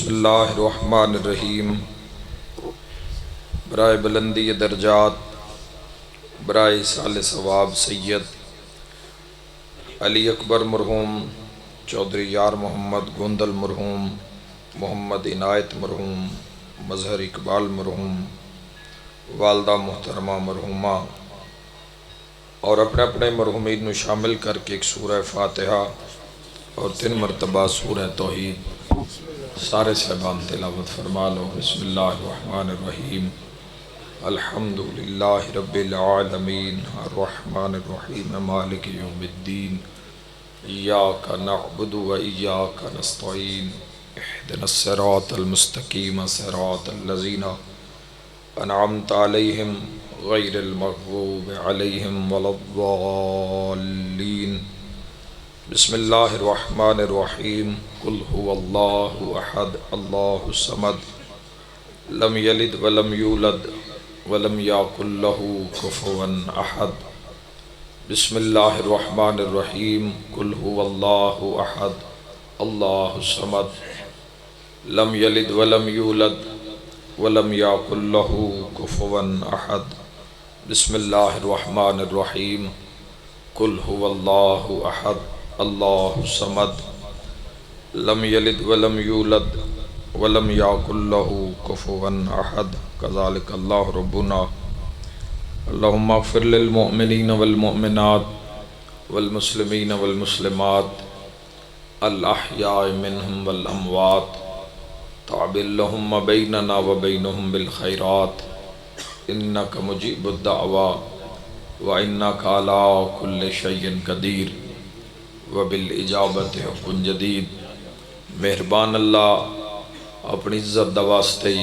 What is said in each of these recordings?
بسم اللہ الرحمن الرحیم۔ برائے بلندی درجات، برائے اصال ثواب سید علی اکبر مرحوم، چودھری یار محمد گوندل مرحوم، محمد عنایت مرحوم، مظہر اقبال مرحوم، والدہ محترمہ مرحومہ اور اپنے اپنے مرحومین نو شامل کر کے ایک سورہ فاتحہ اور 3 مرتبہ سورہ توحید سارے صاحبان تلاوت فرما لو۔ بسم اللہ الرحمن الرحیم۔ الحمدللہ رب العالمین الرحمن الرحیم مالک یوم الدین، ایاک نعبد و ایاک نستعین، اہدنا الصراط المستقیم صراط الذین انعمت علیہم غیر المغضوب علیہم ولا الضالین۔ بسم اللہ الرحمن الرحیم۔ قل هو اللہ احد اللہ الصمد لم یلد ولم یولد ولم یکن لہ کفوا احد۔ بسم اللہ الرحمن الرحیم۔ قل هو اللہ احد اللہ الصمد لم یلد ولم یولد ولم یکن لہ کفوا احد۔ بسم اللہ الرحمن الرحیم۔ قل هو اللہ احد اللہ الصمد لم یلد ولم یولد ولم یکن لہ کفوا احد۔ کذالک اللہ ربنا۔ اللہم اغفر للمؤمنین والمؤمنات والمسلمین والمسلمات الاحیاء منہم والاموات، تعبر لہم بیننا وبینہم بالخیرات، انک مجیب الدعوی وانک علی کل شیء قدیر وبالاجابت حق جدید۔ مہربان اللہ اپنی عزت دا واسطے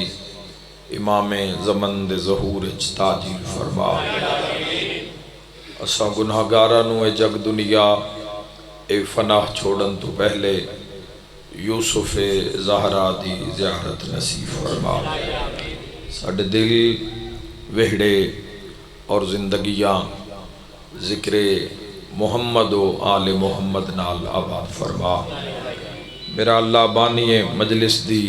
امام زمن دے ظہور تاجیل فرما۔ اساں گناہگاراں اے جگ دنیا اے فنا چھوڑن تو پہلے یوسف زہرا دی زیارت نصیب فرما۔ ساڈے دل وہڑے اور زندگیاں ذکر محمد و آل محمد نال آباد فرما۔ میرا اللہ بانی مجلس دی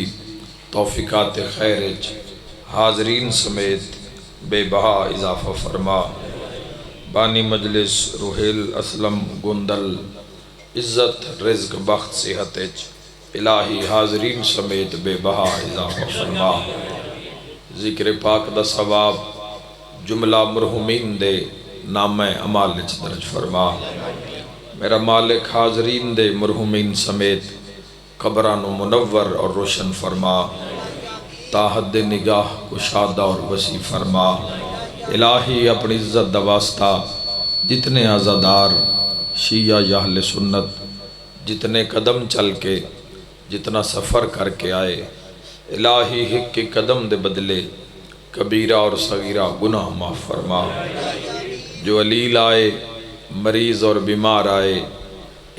توفیقات خیر حاضرین سمیت بے بہا اضافہ فرما۔ بانی مجلس روحیل اسلم گوندل عزت رزق بخت صحت الہی حاضرین سمیت بے بہا اضافہ فرما۔ ذکر پاک دا ثواب جملہ مرحومین دے نام اعمال درج فرما۔ میرا مالک حاضرین دے مرحومین سمیت قبران منور اور روشن فرما، تا حد نگاہ کشادہ اور وسیع فرما۔ الہی اپنی عزت دا واسطہ جتنے عزادار شیعہ یا اہل سنت جتنے قدم چل کے جتنا سفر کر کے آئے، الہی ایک کے قدم دے بدلے کبیرہ اور صغیرہ گناہ معاف فرما۔ جو علیل آئے، مریض اور بیمار آئے،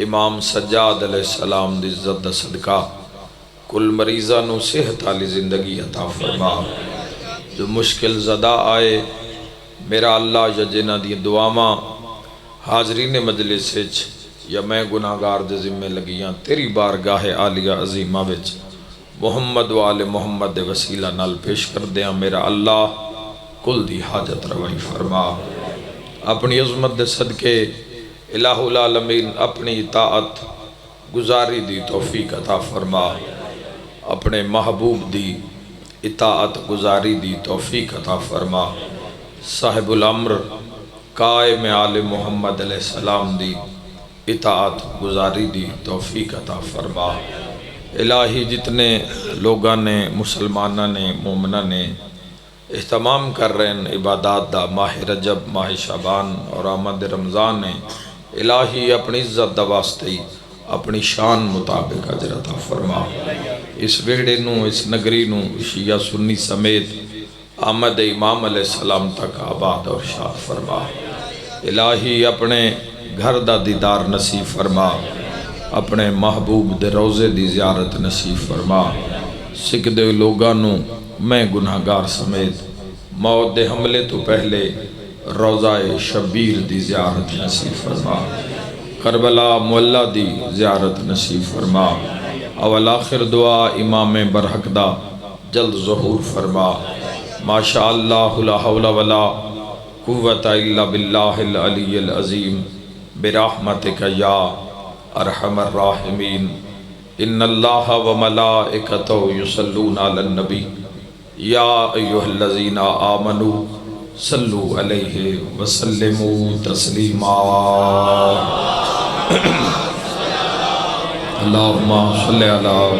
امام سجاد علیہ السلام دی عزت دا صدقہ کل مریضاں نو صحت والی زندگی عطا فرما۔ جو مشکل زدہ آئے، میرا اللہ یا جنہ دی دعاواں حاضرین مجلس یا میں گناہگار دے ذمہ لگیاں تیری بارگاہ عالیہ عظیمہ وچ محمد و آل محمد دے وسیلہ نال پیش کر دیاں۔ میرا اللہ کل دی حاجت روائی فرما۔ اپنی عظمت دے صدقے الہ العالمین اپنی اطاعت گزاری دی توفیق عطا فرما۔ اپنے محبوب دی اطاعت گزاری دی توفیق عطا فرما۔ صاحب الامر قائم آل محمد علیہ السلام دی اطاعت گزاری دی توفیق عطا فرما۔ الہی جتنے لوگاں نے مسلمانہ نے مومنہ نے اہتمام کر رہے ہیں عبادات دا، ماہ رجب ماہ شعبان اور آمد رمضان نے، الہی اپنی عزت دا واسطے اپنی شان مطابق اجر عطا فرما۔ اس ویڑے نو اس نگری نو شیعہ سنی سمیت آمد امام علیہ السلام تک آباد اور شاد فرما۔ الہی اپنے گھر دا دیدار نصیب فرما، اپنے محبوب دے روزے دی زیارت نصیب فرما۔ سکھ دے لوگاں نو میں گناہگار سمیت موت دے حملے تو پہلے روزہ شبیر دی زیارت نصیب فرما۔ کربلا معلیٰ دی زیارت نصیب فرما۔ اول آخر دعا امام برحق دا جلد ظہور فرما ماشاء اللہ لا حول ولا قوت الا باللہ العلی العظیم برحمتک یا ارحم الراحمین ان اللہ وملائکتہ یصلون علی النبی یا ایہا الذین آمنوا صلو علیہ وسلموا تسلیما اللہم صلی علی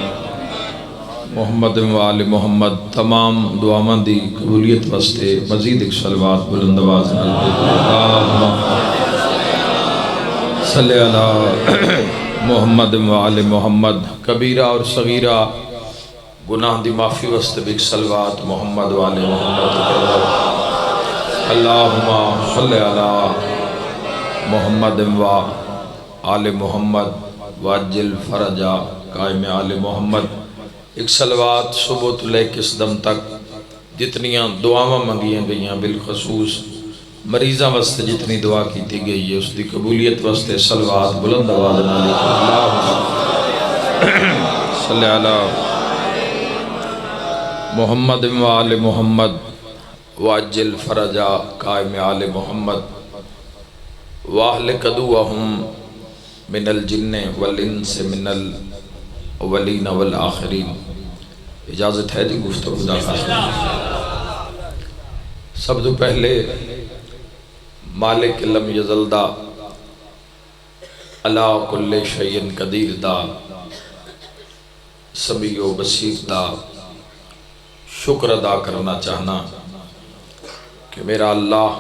محمد و آل محمد تمام دعاواں دی قبولیت واسطے مزید ایک صلوات بلند آواز نال اللہم صلی علی محمد و آل محمد کبیرہ اور صغیرہ گناہ دی معافی واسطے بھی ایک صلوات محمد و آل محمد اللہم صلی علی محمد و آل محمد واجل فرجا قائم آل محمد ایک صلوات صبح تو لے کس دم تک جتنیاں دعاواں منگیاں گئیاں بالخصوص مریضاں واسطے جتنی دعا کیتی گئی ہے اس دی قبولیت واسطے صلوات بلند آواز نال اللہم صلی علی محمد و آل محمد واجل فرجا قائم آل محمد واہلک عدوہم من الجن والانس من الاولین والآخرین اجازت ہے جی گفتگو دا سب تو پہلے مالک لم یزل دا علا کل شیء قدیر دا سمیع و بصیر دا شکر ادا کرنا چاہنا کہ میرا اللہ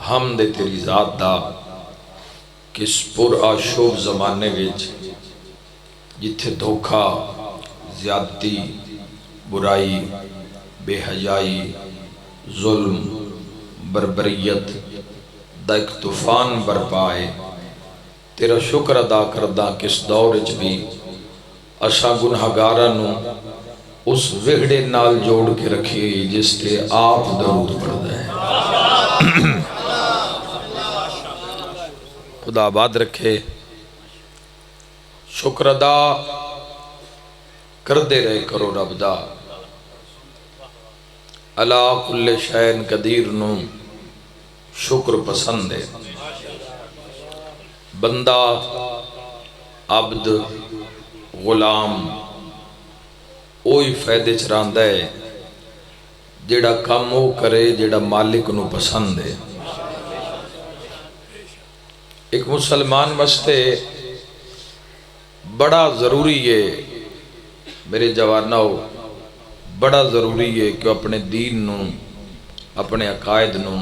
حمد تیری ذات دا کس پر آشوب زمانے ویچ جتھے دھوکہ زیادتی برائی بے حیائی ظلم بربریت دا ایک طوفان برپائے تیرا شکر ادا کردہ کس دور اچ بھی اشا گنہگارہ نو اس وہڑے نال جوڑ کے رکھیے جس تے آپ درود پڑھ دیں خدا آباد رکھے شکر ادا کر دے رہے کرو رب دا علا کل شین قدیر نو شکر پسند ہے بندہ عبد غلام اوہی فائدے چراندہ ہے جیڑا کام ہو کرے جیڑا مالک نو پسند ہے ایک مسلمان واسطے بڑا ضروری ہے میرے جوانوں بڑا ضروری ہے کہ اپنے دین نو اپنے عقائد نو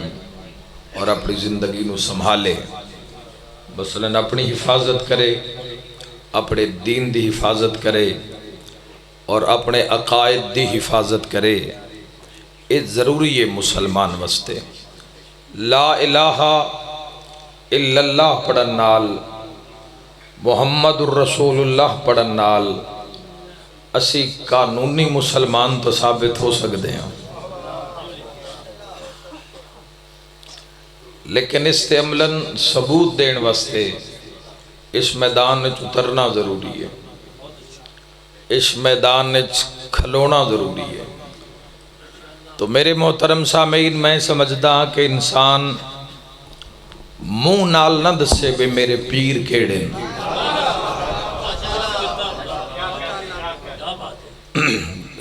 اور اپنی زندگی نو سنبھالے مثلا اپنی حفاظت کرے اپنے دین دی حفاظت کرے اور اپنے عقائد دی حفاظت کرے یہ ضروری ہے مسلمان واسطے لا الہ الا اللہ پڑھن نال محمد الرسول اللہ پڑھن نال اسی قانونی مسلمان تو ثابت ہو سکتے ہیں لیکن اس تے عملاً ثبوت دین واسطے اس میدان میں اترنا ضروری ہے اس میدان میں کھلونا ضروری ہے تو میرے محترم سامعین میں سمجھدا کہ انسان منہ نال نہ دسے بھی میرے پیر کیڑے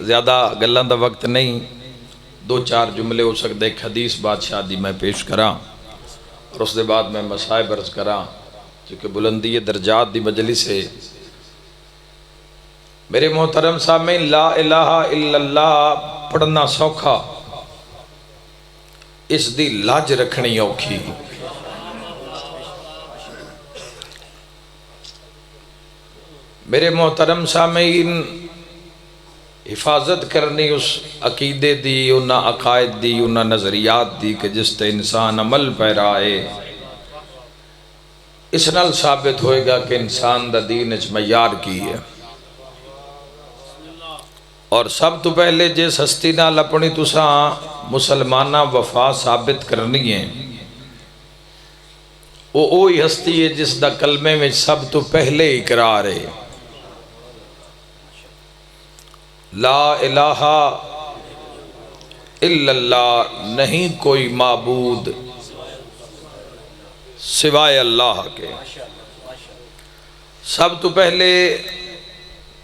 زیادہ گلاں دا وقت نہیں دو چار جملے ہو سکتے ایک حدیث بادشاہ دی میں پیش کراں اور اس دے بعد میں مسائب عرض کراں چونکہ بلندی درجات دی مجلس ہے میرے محترم سامعین لا الہ الا اللہ پڑھنا سوکھا اس دی لاج رکھنی اوکھی میرے محترم سامعین حفاظت کرنی اس عقیدے دی انہا عقائد دی انہا نظریات دی کہ جس تے انسان عمل پیرائے اس نال ثابت ہوئے گا کہ انسان دا دین اچ معیار کی ہے اور سب تو پہلے جس ہستی نال اپنی تساں مسلمانہ وفا ثابت کرنی ہے وہ اوہی ہستی ہے جس دا کلمے میں سب تو پہلے اقرار ہے لا الہ الا اللہ، نہیں کوئی معبود سوائے اللہ کے۔ سب تو پہلے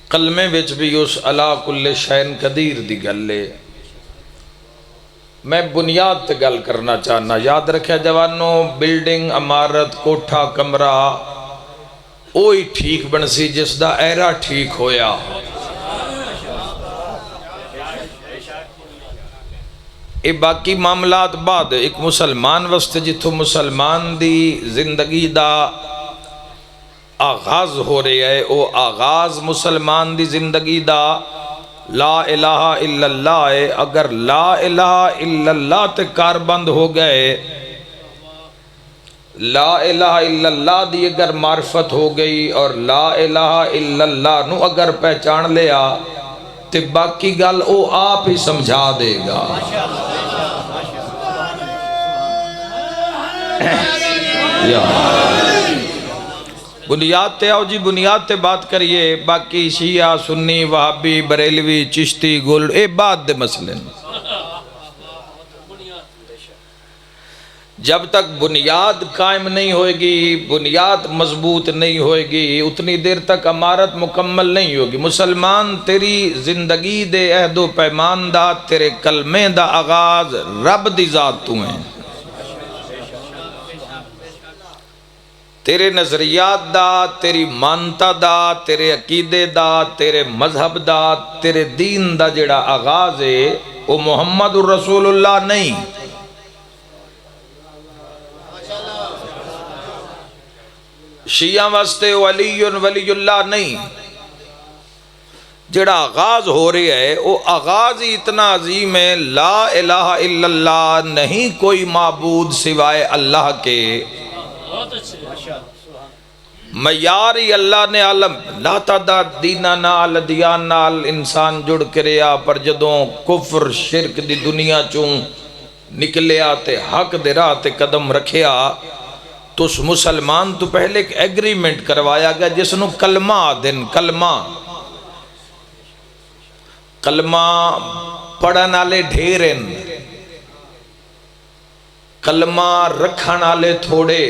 کلمے وچ بھی اس علا کل شین قدیر دی گل ہے۔ میں بنیاد تے گل کرنا چاہنا، یاد رکھیا جوانوں، بلڈنگ، عمارت، کوٹھا، کمرہ اوہی ٹھیک بن سی جس دا ایرا ٹھیک ہویا۔ اے باقی معاملات بعد، ایک مسلمان واسطے جتھوں مسلمان دی زندگی دا آغاز ہو رہی ہے، او آغاز مسلمان دی زندگی دا لا الہ الا اللہ ہے۔ اگر لا الہ الا اللہ تے کار بند ہو گئے، لا الہ الا اللہ دی اگر معرفت ہو گئی اور لا الہ الا اللہ نو اگر پہچان لیا تے باقی گل او آپ ہی سمجھا دے گا۔ بنیاد تے آؤ جی، بنیاد تے بات کریے، باقی شیعہ، سنی، وہابی، بریلوی، چشتی، گل اے بعد دے مسئلے۔ جب تک بنیاد قائم نہیں ہوئے گی، بنیاد مضبوط نہیں ہوئے گی، اتنی دیر تک عمارت مکمل نہیں ہوگی۔ مسلمان، تیری زندگی دے عہد و پیمان دا، تیرے کلمے دا آغاز رب دی ذات تو ہیں۔ تیرے نظریات دا، تیری مانتا دا، تیرے عقیدے دا، تیرے مذہب دا، تیرے دین دا جڑا آغاز ہے وہ محمد الرسول اللہ نہیں۔ شیعہ واسطے ولی ولی اللہ نہیں۔ جڑا آغاز ہو رہی ہے وہ آغاز ہی اتنا عظیم ہے، لا الہ الا اللہ، نہیں کوئی معبود سوائے اللہ کے۔ معیاری اللہ نے عالم لا تعداد دینا نال دیان نال انسان جڑ کے رہا، پر جدوں کفر شرک دی دنیا چوں نکلیا تے حق دے راہ تے قدم رکھیا تو اس مسلمان تو پہلے ایک ایگریمنٹ کروایا گیا جس نو کلمہ آدن۔ کلمہ پڑھن والے ڈھیرن، کلمہ رکھن والے تھوڑے۔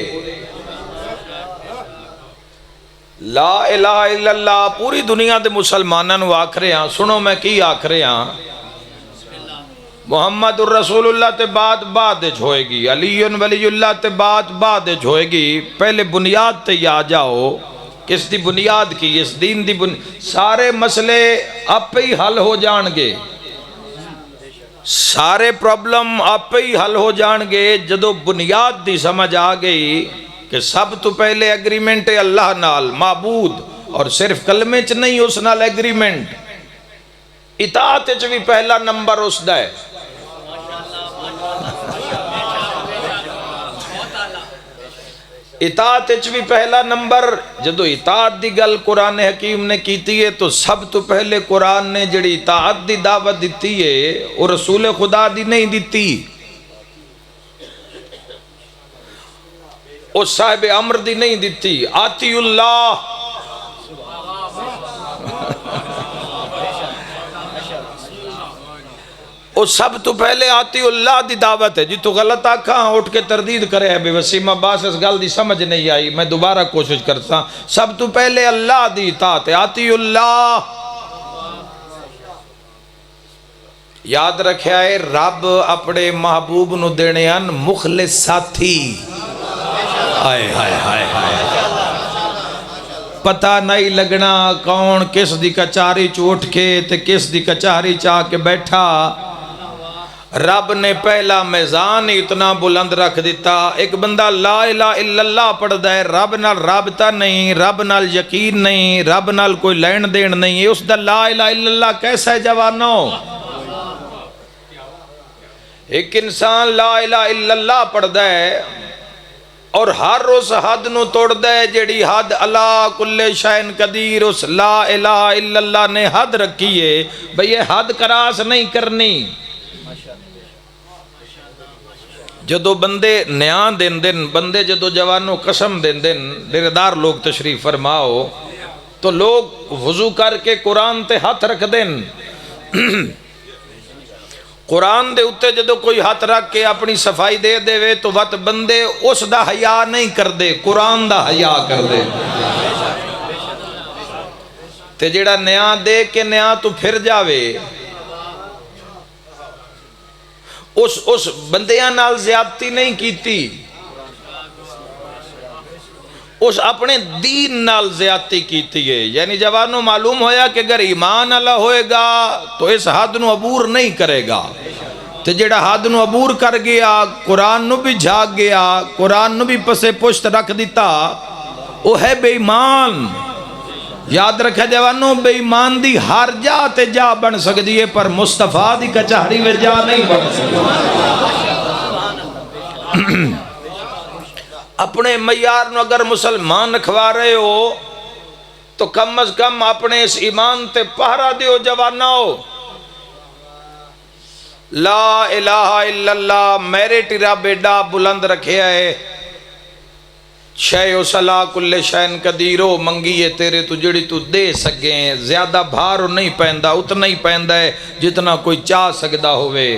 لا الہ الا اللہ پوری دنیا دے مسلمانوں آکھ رہے ہیں، سنو میں کی آکھ رہے ہیں، محمد الرسول اللہ تے بعد ہوئے گی، علی ولی اللہ تے بعد ہوئے گی۔ پہلے بنیاد تے آ جاؤ، کس دی بنیاد کی؟ اس دین دی سارے مسئلے آپ ہی حل ہو جان گے، سارے پرابلم آپ ہی حل ہو جان گے جدو بنیاد دی سمجھ آ گئی کہ سب تو پہلے ایگریمنٹ ہے اللہ نال، معبود، اور صرف کلمے چ نہیں، اس نال ایگریمنٹ، اطاعت چ بھی پہلا نمبر اس دا ہے۔ اطاعت چ بھی پہلا نمبر، جدو اطاعت دی گل قرآن حکیم نے کیتی ہے تو سب تو پہلے قرآن نے جڑی اطاعت دی دعوت دیتی ہے وہ رسول خدا دی نہیں دیتی، وہ صاحب امر دی نہیں دیتی، آتی اللہ۔ وہ سب تو پہلے آتی اللہ دی دعوت ہے۔ جی تو غلط آکھا اٹھ کے تردید کرے ہے بے وسیم عباس، اس گل دی سمجھ نہیں آئی، میں دوبارہ کوشش کرتا۔ سب تو پہلے اللہ دی اطاعت ہے، آتی اللہ۔ یاد رکھیا ہے رب اپنے محبوب نو دینے ان مخلص ساتھی۔ آئے ہائے ہائے ہائے، پتہ نہیں لگنا کون کس دی کچاری چوٹ کے تے کس دی کچاری چاہ کے بیٹھا۔ رب نے پہلا میزان اتنا بلند رکھ دیتا، ایک بندہ لا الہ الا اللہ پڑھ دے، رب نال رابطہ نہیں، رب نال یقین نہیں، رب نال کوئی لین دین نہیں ہے، اس دا لا الہ الا اللہ کیسا ہے جوانوں؟ ایک انسان لا الہ الا اللہ پڑھ دے اور ہر اس حد نو توڑ دے جیڑی حد اللہ کل شین قدیر اس لا الہ الا اللہ نے حد رکھی ہے، بھئی یہ حد کراس نہیں کرنی۔ جدو بندے نیاں دن بندے جدو جوانوں قسم دن ڈیردار لوگ تشریف فرماؤ تو لوگ وضو کر کے قرآن تے ہاتھ رکھ دیں، قرآن دے اتے جدو کوئی ہاتھ رکھ کے اپنی صفائی دے دے تو وقت بندے اس دا حیا نہیں کر دے، قرآن دا حیا کر دے۔ تے جڑا نیا دے کے نیا تو پھر جاوے، اس بندیاں نال زیادتی نہیں کیتی، اس اپنے دین نال زیادتی کیتی ہے۔ یعنی جوانوں معلوم ہویا کہ اگر ایمان اللہ ہوئے گا تو اس حد نو عبور نہیں کرے گا، تے جڑا حد نو عبور کر گیا، قرآن نو بھی جھاگ گیا، قرآن نو بھی پسے پشت رکھ دیتا، وہ ہے بے ایمان۔ یاد رکھے جوانوں، بے ایمان دی ہر جا تے جا بن سکتی ہے، پر مصطفیٰ دی کچہری میں جا نہیں بن سکتی۔ اپنے معیار نو اگر مسلمان رکھوا رہے ہو تو کم از کم اپنے اس ایمان تے پہرا دیو جوانو۔ لا الہ الا اللہ میرے ٹیرا بیڈا بلند رکھے ہے، شے و صلاح کل شین قدیرو، منگیے تیرے تو جڑی تو دے سکیں، زیادہ بھارو نہیں پہندہ، اتنا ہی پہندہ ہے جتنا کوئی چاہ سکدا ہوئے۔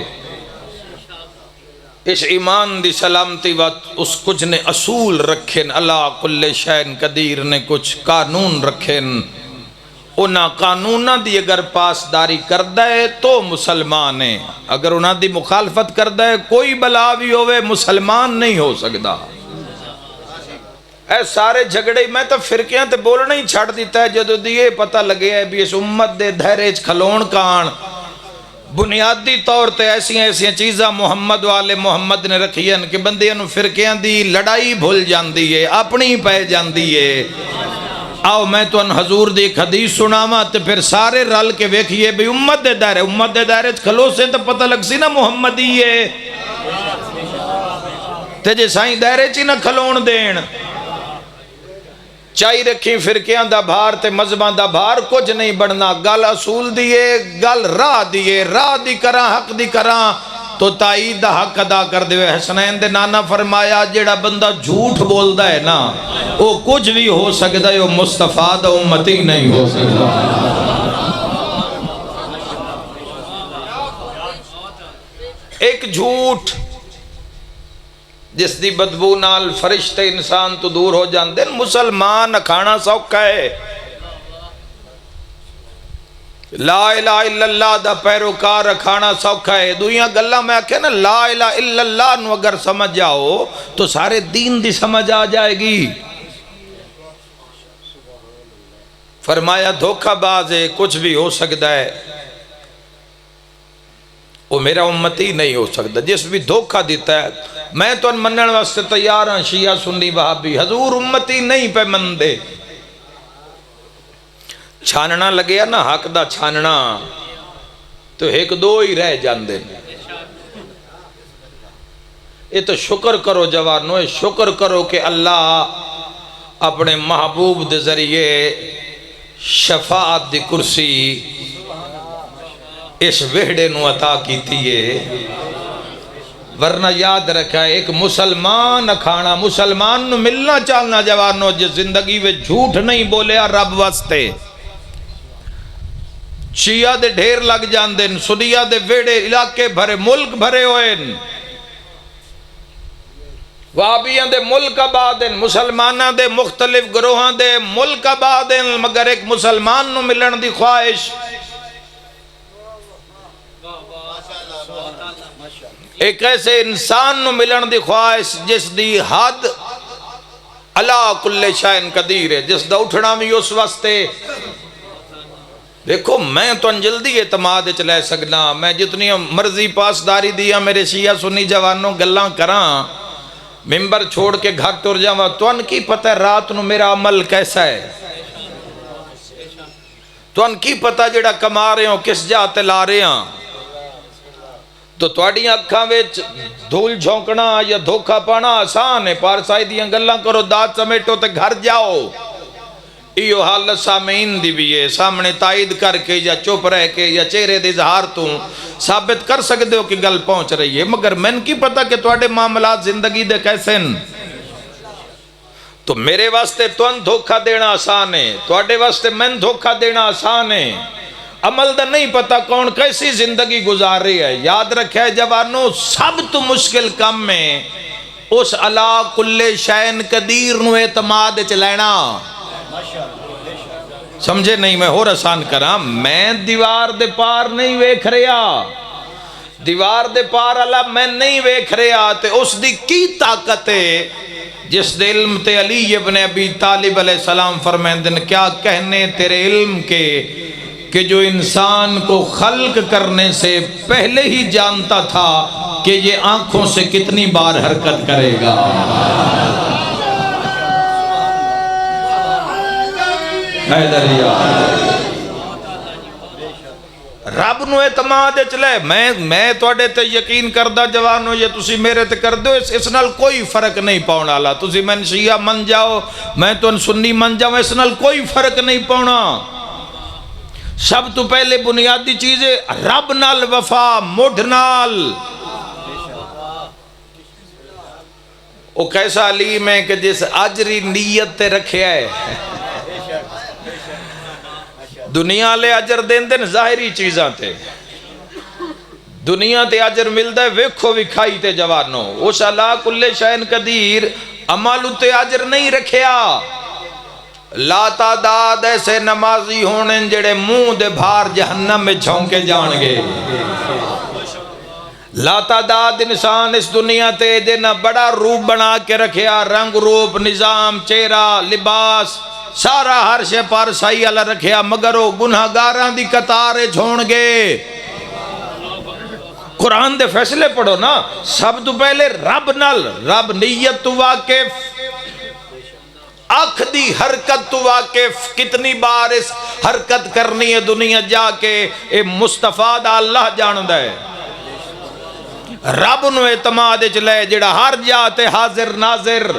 اس ایمان دی سلامتی وقت اس کچھ نے اصول رکھیں، اللہ کل شین قدیر نے کچھ قانون رکھیں، انہاں قانونہ دی اگر پاسداری کردہ ہے تو مسلمان ہے، اگر انہاں دی مخالفت کردہ ہے کوئی بلا بھی ہوئے مسلمان نہیں ہو سکتا۔ اے سارے جھگڑے میں تو فرقیاں تے بولنا ہی چھڑ دیتا ہے جدو دیئے پتہ لگے ہے بھی اس امت دے دھیرے کھلون کان بنیادی طور تے ایسی چیزاں محمد والے محمد نے رکھی ہیں کہ بندیاں نو فرقیاں دی لڑائی بھول جاندی ہے، اپنی پہ جاندی ہے۔ آؤ میں تو ان حضور دی ایک حدیث سناواں تے پھر سارے رل کے ویکھئے بھی امت دے دائرے کھلو سے تو پتہ لگ سی نا محمدی ہے، تے جے سائیں دائرے چی نہ کھلون دین، چاہی رکھیں فرقیاں دا بھار تے مذہباں دا بھار کچھ نہیں بڑھنا، گل اصول دیئے، گل راہ دیئے، راہ دی کراں حق دی کراں تو تائید دا حق ادا کر دے۔ حسنین دے نانا فرمایا جیڑا بندہ جھوٹ بول دا ہے نا وہ کچھ بھی ہو سکتا ہے، وہ مصطفیٰ دا امتی نہیں ہو سکتا۔ ایک جھوٹ جس دی بدبو نال فرشتے انسان تو دور ہو جاندے، مسلمان کھانا سوکھا ہے۔ لا الہ الا اللہ دا پیروکار کھانا سوکھا ہے۔ دویاں گلہ میں آکھے نا لا الہ الا اللہ نو اگر سمجھ جاؤ تو سارے دین دی سمجھ آ جائے گی۔ فرمایا دھوکہ باز ہے، کچھ بھی ہو سکتا ہے، وہ میرا امتی نہیں ہو سکتا۔ جس بھی دھوکہ دیتا ہے میں تو ان منن واسطے تیار ہاں، شیعہ سنی وہابی، حضور امتی نہیں پہ من دے۔ چھاننا لگیا نا حق دا چھاننا تو ایک دو ہی رہ جاندے۔ یہ تو شکر کرو جوانو، شکر کرو کہ اللہ اپنے محبوب دے ذریعے شفاعت دی کرسی اس وحڑے نو عطا کیتی ہے۔ ورنہ یاد رکھا ایک مسلمان کھانا، مسلمان نو ملنا چالنا جوانو جس زندگی میں جھوٹ نہیں بولیا رب واسطے۔ شیعہ دے ڈھیر لگ جاندے، سنیہ دے ویڑے علاقے بھرے ملک بھرے ہوئے، وہابیاں دے ملک آباد، مسلمانہ دے مختلف گروہاں دے ملک آباد، مگر ایک مسلمان نو ملن دی خواہش، ایک ایسے انسان نو ملن دی خواہش جس دی حد اللہ کل شین قدیر ہے، جس دا اٹھنا بھی اس واسطے۔ دیکھو میں تو جلدی اعتماد چلے سکنا، میں جتنی مرضی پاسداری دیا میرے شیعہ سنی جوانوں گلاں کراں، ممبر چھوڑ کے گھر ٹر جاواں، تو ان کی پتہ رات نو میرا عمل کیسا ہے، تو ان کی پتہ جڑا کما رہے ہوں کس جاتے لا رہے ہیں۔ تو توڑی اکھاں وچ دھول جھونکنا یا دھوکہ پانا آسان ہے، پارسائی دیاں گلاں کرو دات سمیٹو تے گھر جاؤ۔ ایو حالت سامعین دی بھی ہے، سامنے تائید کر کے یا چپ رہ کے یا چہرے دے اظہار تو ثابت کر سکتے ہو کہ گل پہنچ رہی ہے، مگر میں کی پتہ کہ تواڈے معاملات زندگی دے کیسے ہیں۔ تو میرے واسطے تون دھوکہ دینا آسان ہے، تواڈے واسطے میں دھوکہ دینا آسان ہے، عمل دا نہیں پتہ کون کیسی زندگی گزار رہی ہے. یاد رکھے جوانوں سب تو مشکل کم میں اس علا کل شین قدیر نو اعتماد چ لینا. سمجھے نہیں میں اور آسان کراں. میں دیوار دے پار نہیں ویکھ رہا, دیوار دے پار اللہ میں نہیں ویکھ رہا تے اس دی کی طاقت ہے جس دے علم تے علی ابن ابی طالب علیہ السلام فرمائندن کیا کہنے تیرے علم کے کہ جو انسان کو خلق کرنے سے پہلے ہی جانتا تھا کہ یہ آنکھوں سے کتنی بار حرکت کرے گا. رب نو اعتماد چلے. میں توڑے تے یقین کردہ جوانو یہ تسی میرے تے کر دو اس نال کوئی فرق نہیں پاؤنا. اللہ تسی میں شیعہ من جاؤ میں تو سنی من جاؤ اس نال کوئی فرق نہیں پاؤنا. سب تو پہلے بنیادی چیزیں رب نال وفا مڈھ نال. وہ کیسا علیم ہے کہ جس اجری نیت تے رکھے ہے. دنیا لے اجر دین دن ظاہری چیزاں تے دنیا تے اجر ملدا ہے ویکھو وکھائی تے جوانوں. اس اللہ کل شین قدیر عمل تے اجر نہیں رکھیا. لا تعداد ایسے نمازی ہونے جڑے منہ دے بھار جہنم میں جھونکے جان گے. لا تعداد انسان اس دنیا تے جنہ بڑا روپ بنا کے رکھیا, رنگ روپ نظام چہرہ لباس سارا ہر شے پر صحیح اللہ رکھیا, مگر وہ گناہگاراں دی قطارے جھون گے. قرآن دے فیصلے پڑھو نا. سب تو پہلے رب نال رب نیت تو واقف, آنکھ دی حرکت تو واقف, کتنی بار اس حرکت کرنی ہے دنیا جا کے اے مصطفیٰ دا اللہ جاندہ ہے. رب نو اعتماد چلے جڑا ہر جاتے حاضر ناظر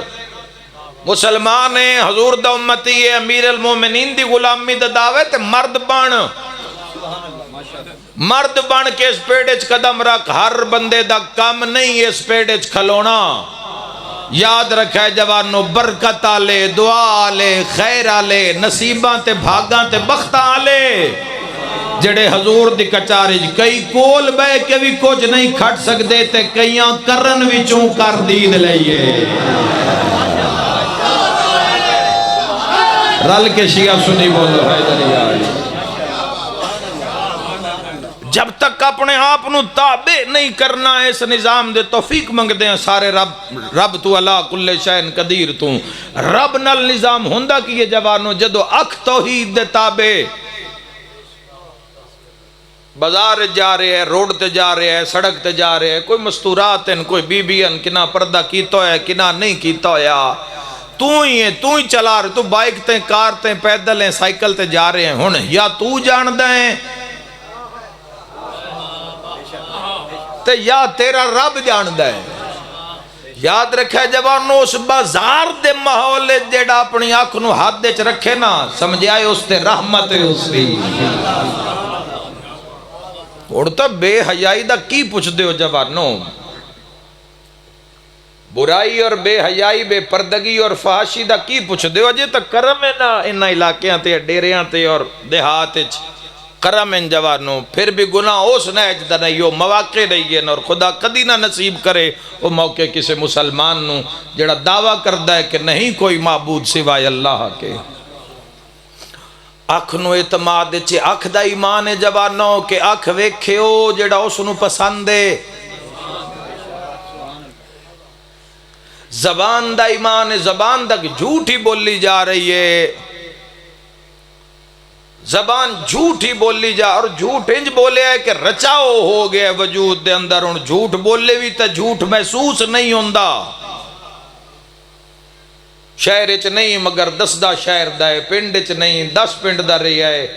مسلمان ہے, حضور دا امتی ہے, امیر المومنین دی غلامی دا دعوت مرد بن کے اس پیڑے قدم رکھ. ہر بندے دا کم نہیں اس پیڑے کھلونا. یاد رکھے جوانو برکت آلے دعا آلے خیر آلے نصیباں تے بھاگاں تے بختاں آلے جڑے حضور دی کچاری کئی کول بے کے بھی کچھ نہیں کھٹ سکتے تے کئیاں کرن وچوں کر دین لئیے. رل کے شیعہ سنی بولو حیدری آئی. جب تک اپنے آپ نو تابع نہیں کرنا اس نظام دے توفیق منگ دیں سارے رب تو اللہ کل شین قدیر تو رب نال نظام ہوندہ کی یہ جوانو جدو اکھ توحید دے تابع بازار جا رہے ہیں, روڈ تے جا رہے ہیں, سڑک تے جا رہے ہیں, کوئی مستورات ہیں, کوئی بی بی ہیں, کنا پردہ کیتا ہے کنا نہیں کیتا ہے, تو ہی چلا رہے, تو بائک تے کار تے پیدل ہیں سائیکل تے جا رہے ہیں. ہن یا تو جاندہ ہیں تے یا تیرا رب جاندہ ہے. یاد رکھے جوانو اس بازار دے ماحول جیڑا اپنی آنکھ نو ہاتھ دے چ رکھے نا سمجھ آئے اس تے رحمت ہے اس دی. اڑتا بے حیائی دا کی پوچھ دے ہو جوانو. برائی اور بے حیائی بے پردگی اور فحاشی دا کی پوچھ دے ہو. جے تا کرم ہے نا انہا علاقیاں تے ڈیریاں تے اور دیہات کرم ان جوانوں. پھر بھی گناہ اس نیج دا نہیں ہو مواقع نہیں ہے اور خدا کدی نہ نصیب کرے وہ موقع کسی مسلمان نو جڑا دعویٰ کردہ ہے کہ نہیں کوئی معبود سوائے اللہ کے. اکھ نو اعتماد چھے اکھ دا ایمان ہے جوانوں کہ اکھ ویکھے ہو جڑا اس نو پسند ہے. زبان دا ایمان ہے, زبان دا جھوٹی بولی جا رہی ہے, زبان جھوٹ ہی بولی جا اور جھوٹ انج بولے ہے کہ رچاؤ ہو گیا وجود دے اندر. ان جھوٹ بولے بھی تا جھوٹ محسوس نہیں ہوندہ. شہر اچ نہیں مگر 10 شہر دا ہے, پنڈ اچ نہیں 10 پنڈ دا رہی ہے.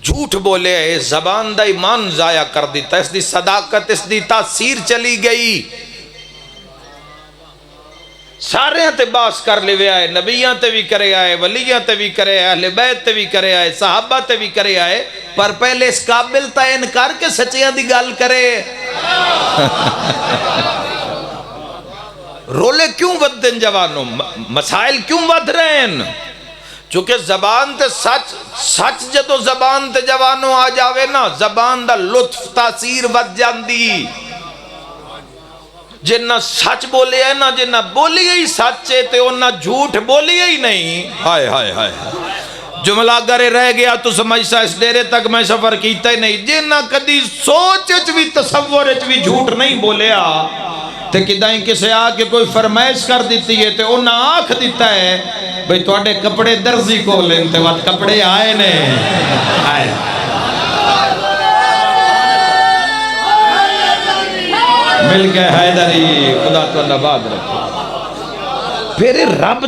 جھوٹ بولے ہے, زبان دا ایمان ضائع کر دیتا, اس دی صداقت اس دی تاثیر چلی گئی. سارے تے باس کر لے وے آئے, نبیاں تے بھی کرے آئے, ولیاں تے بھی کرے آئے, اہل بیت تے بھی کرے آئے, صحابہ تے بھی کرے آئے, پر پہلے اس قابل تا انکار کے سچیاں دی گال کرے. رولے کیوں ود دن جوانوں, مسائل کیوں ود رہے ہیں؟ چونکہ زبان تے سچ جدو زبان تے جوانوں آ جاوے نا، زبان دا لطف تاثیر ود جاندی۔ جنہ سچ بولے ہے نا، جنہ بولی ہی سچ ہے تے انہ جھوٹ بولی ہی نہیں۔ ہائے ہائے ہائے، جملہ گرے رہ گیا تو سمجھتا اس ڈیرے تک میں سفر کیتا ہی نہیں۔ جنہ کدی سوچ بھی تصور بھی جھوٹ نہیں بولیا تے کدائیں کسے آکے کوئی فرمائش کر دیتی ہے تے انہ آنکھ دیتا ہے بھئی توڑے کپڑے درزی کو لینتے وقت کپڑے آئے نے آئے۔ مل کے حیدری، خدا تو نباد رکھے۔ پھر رب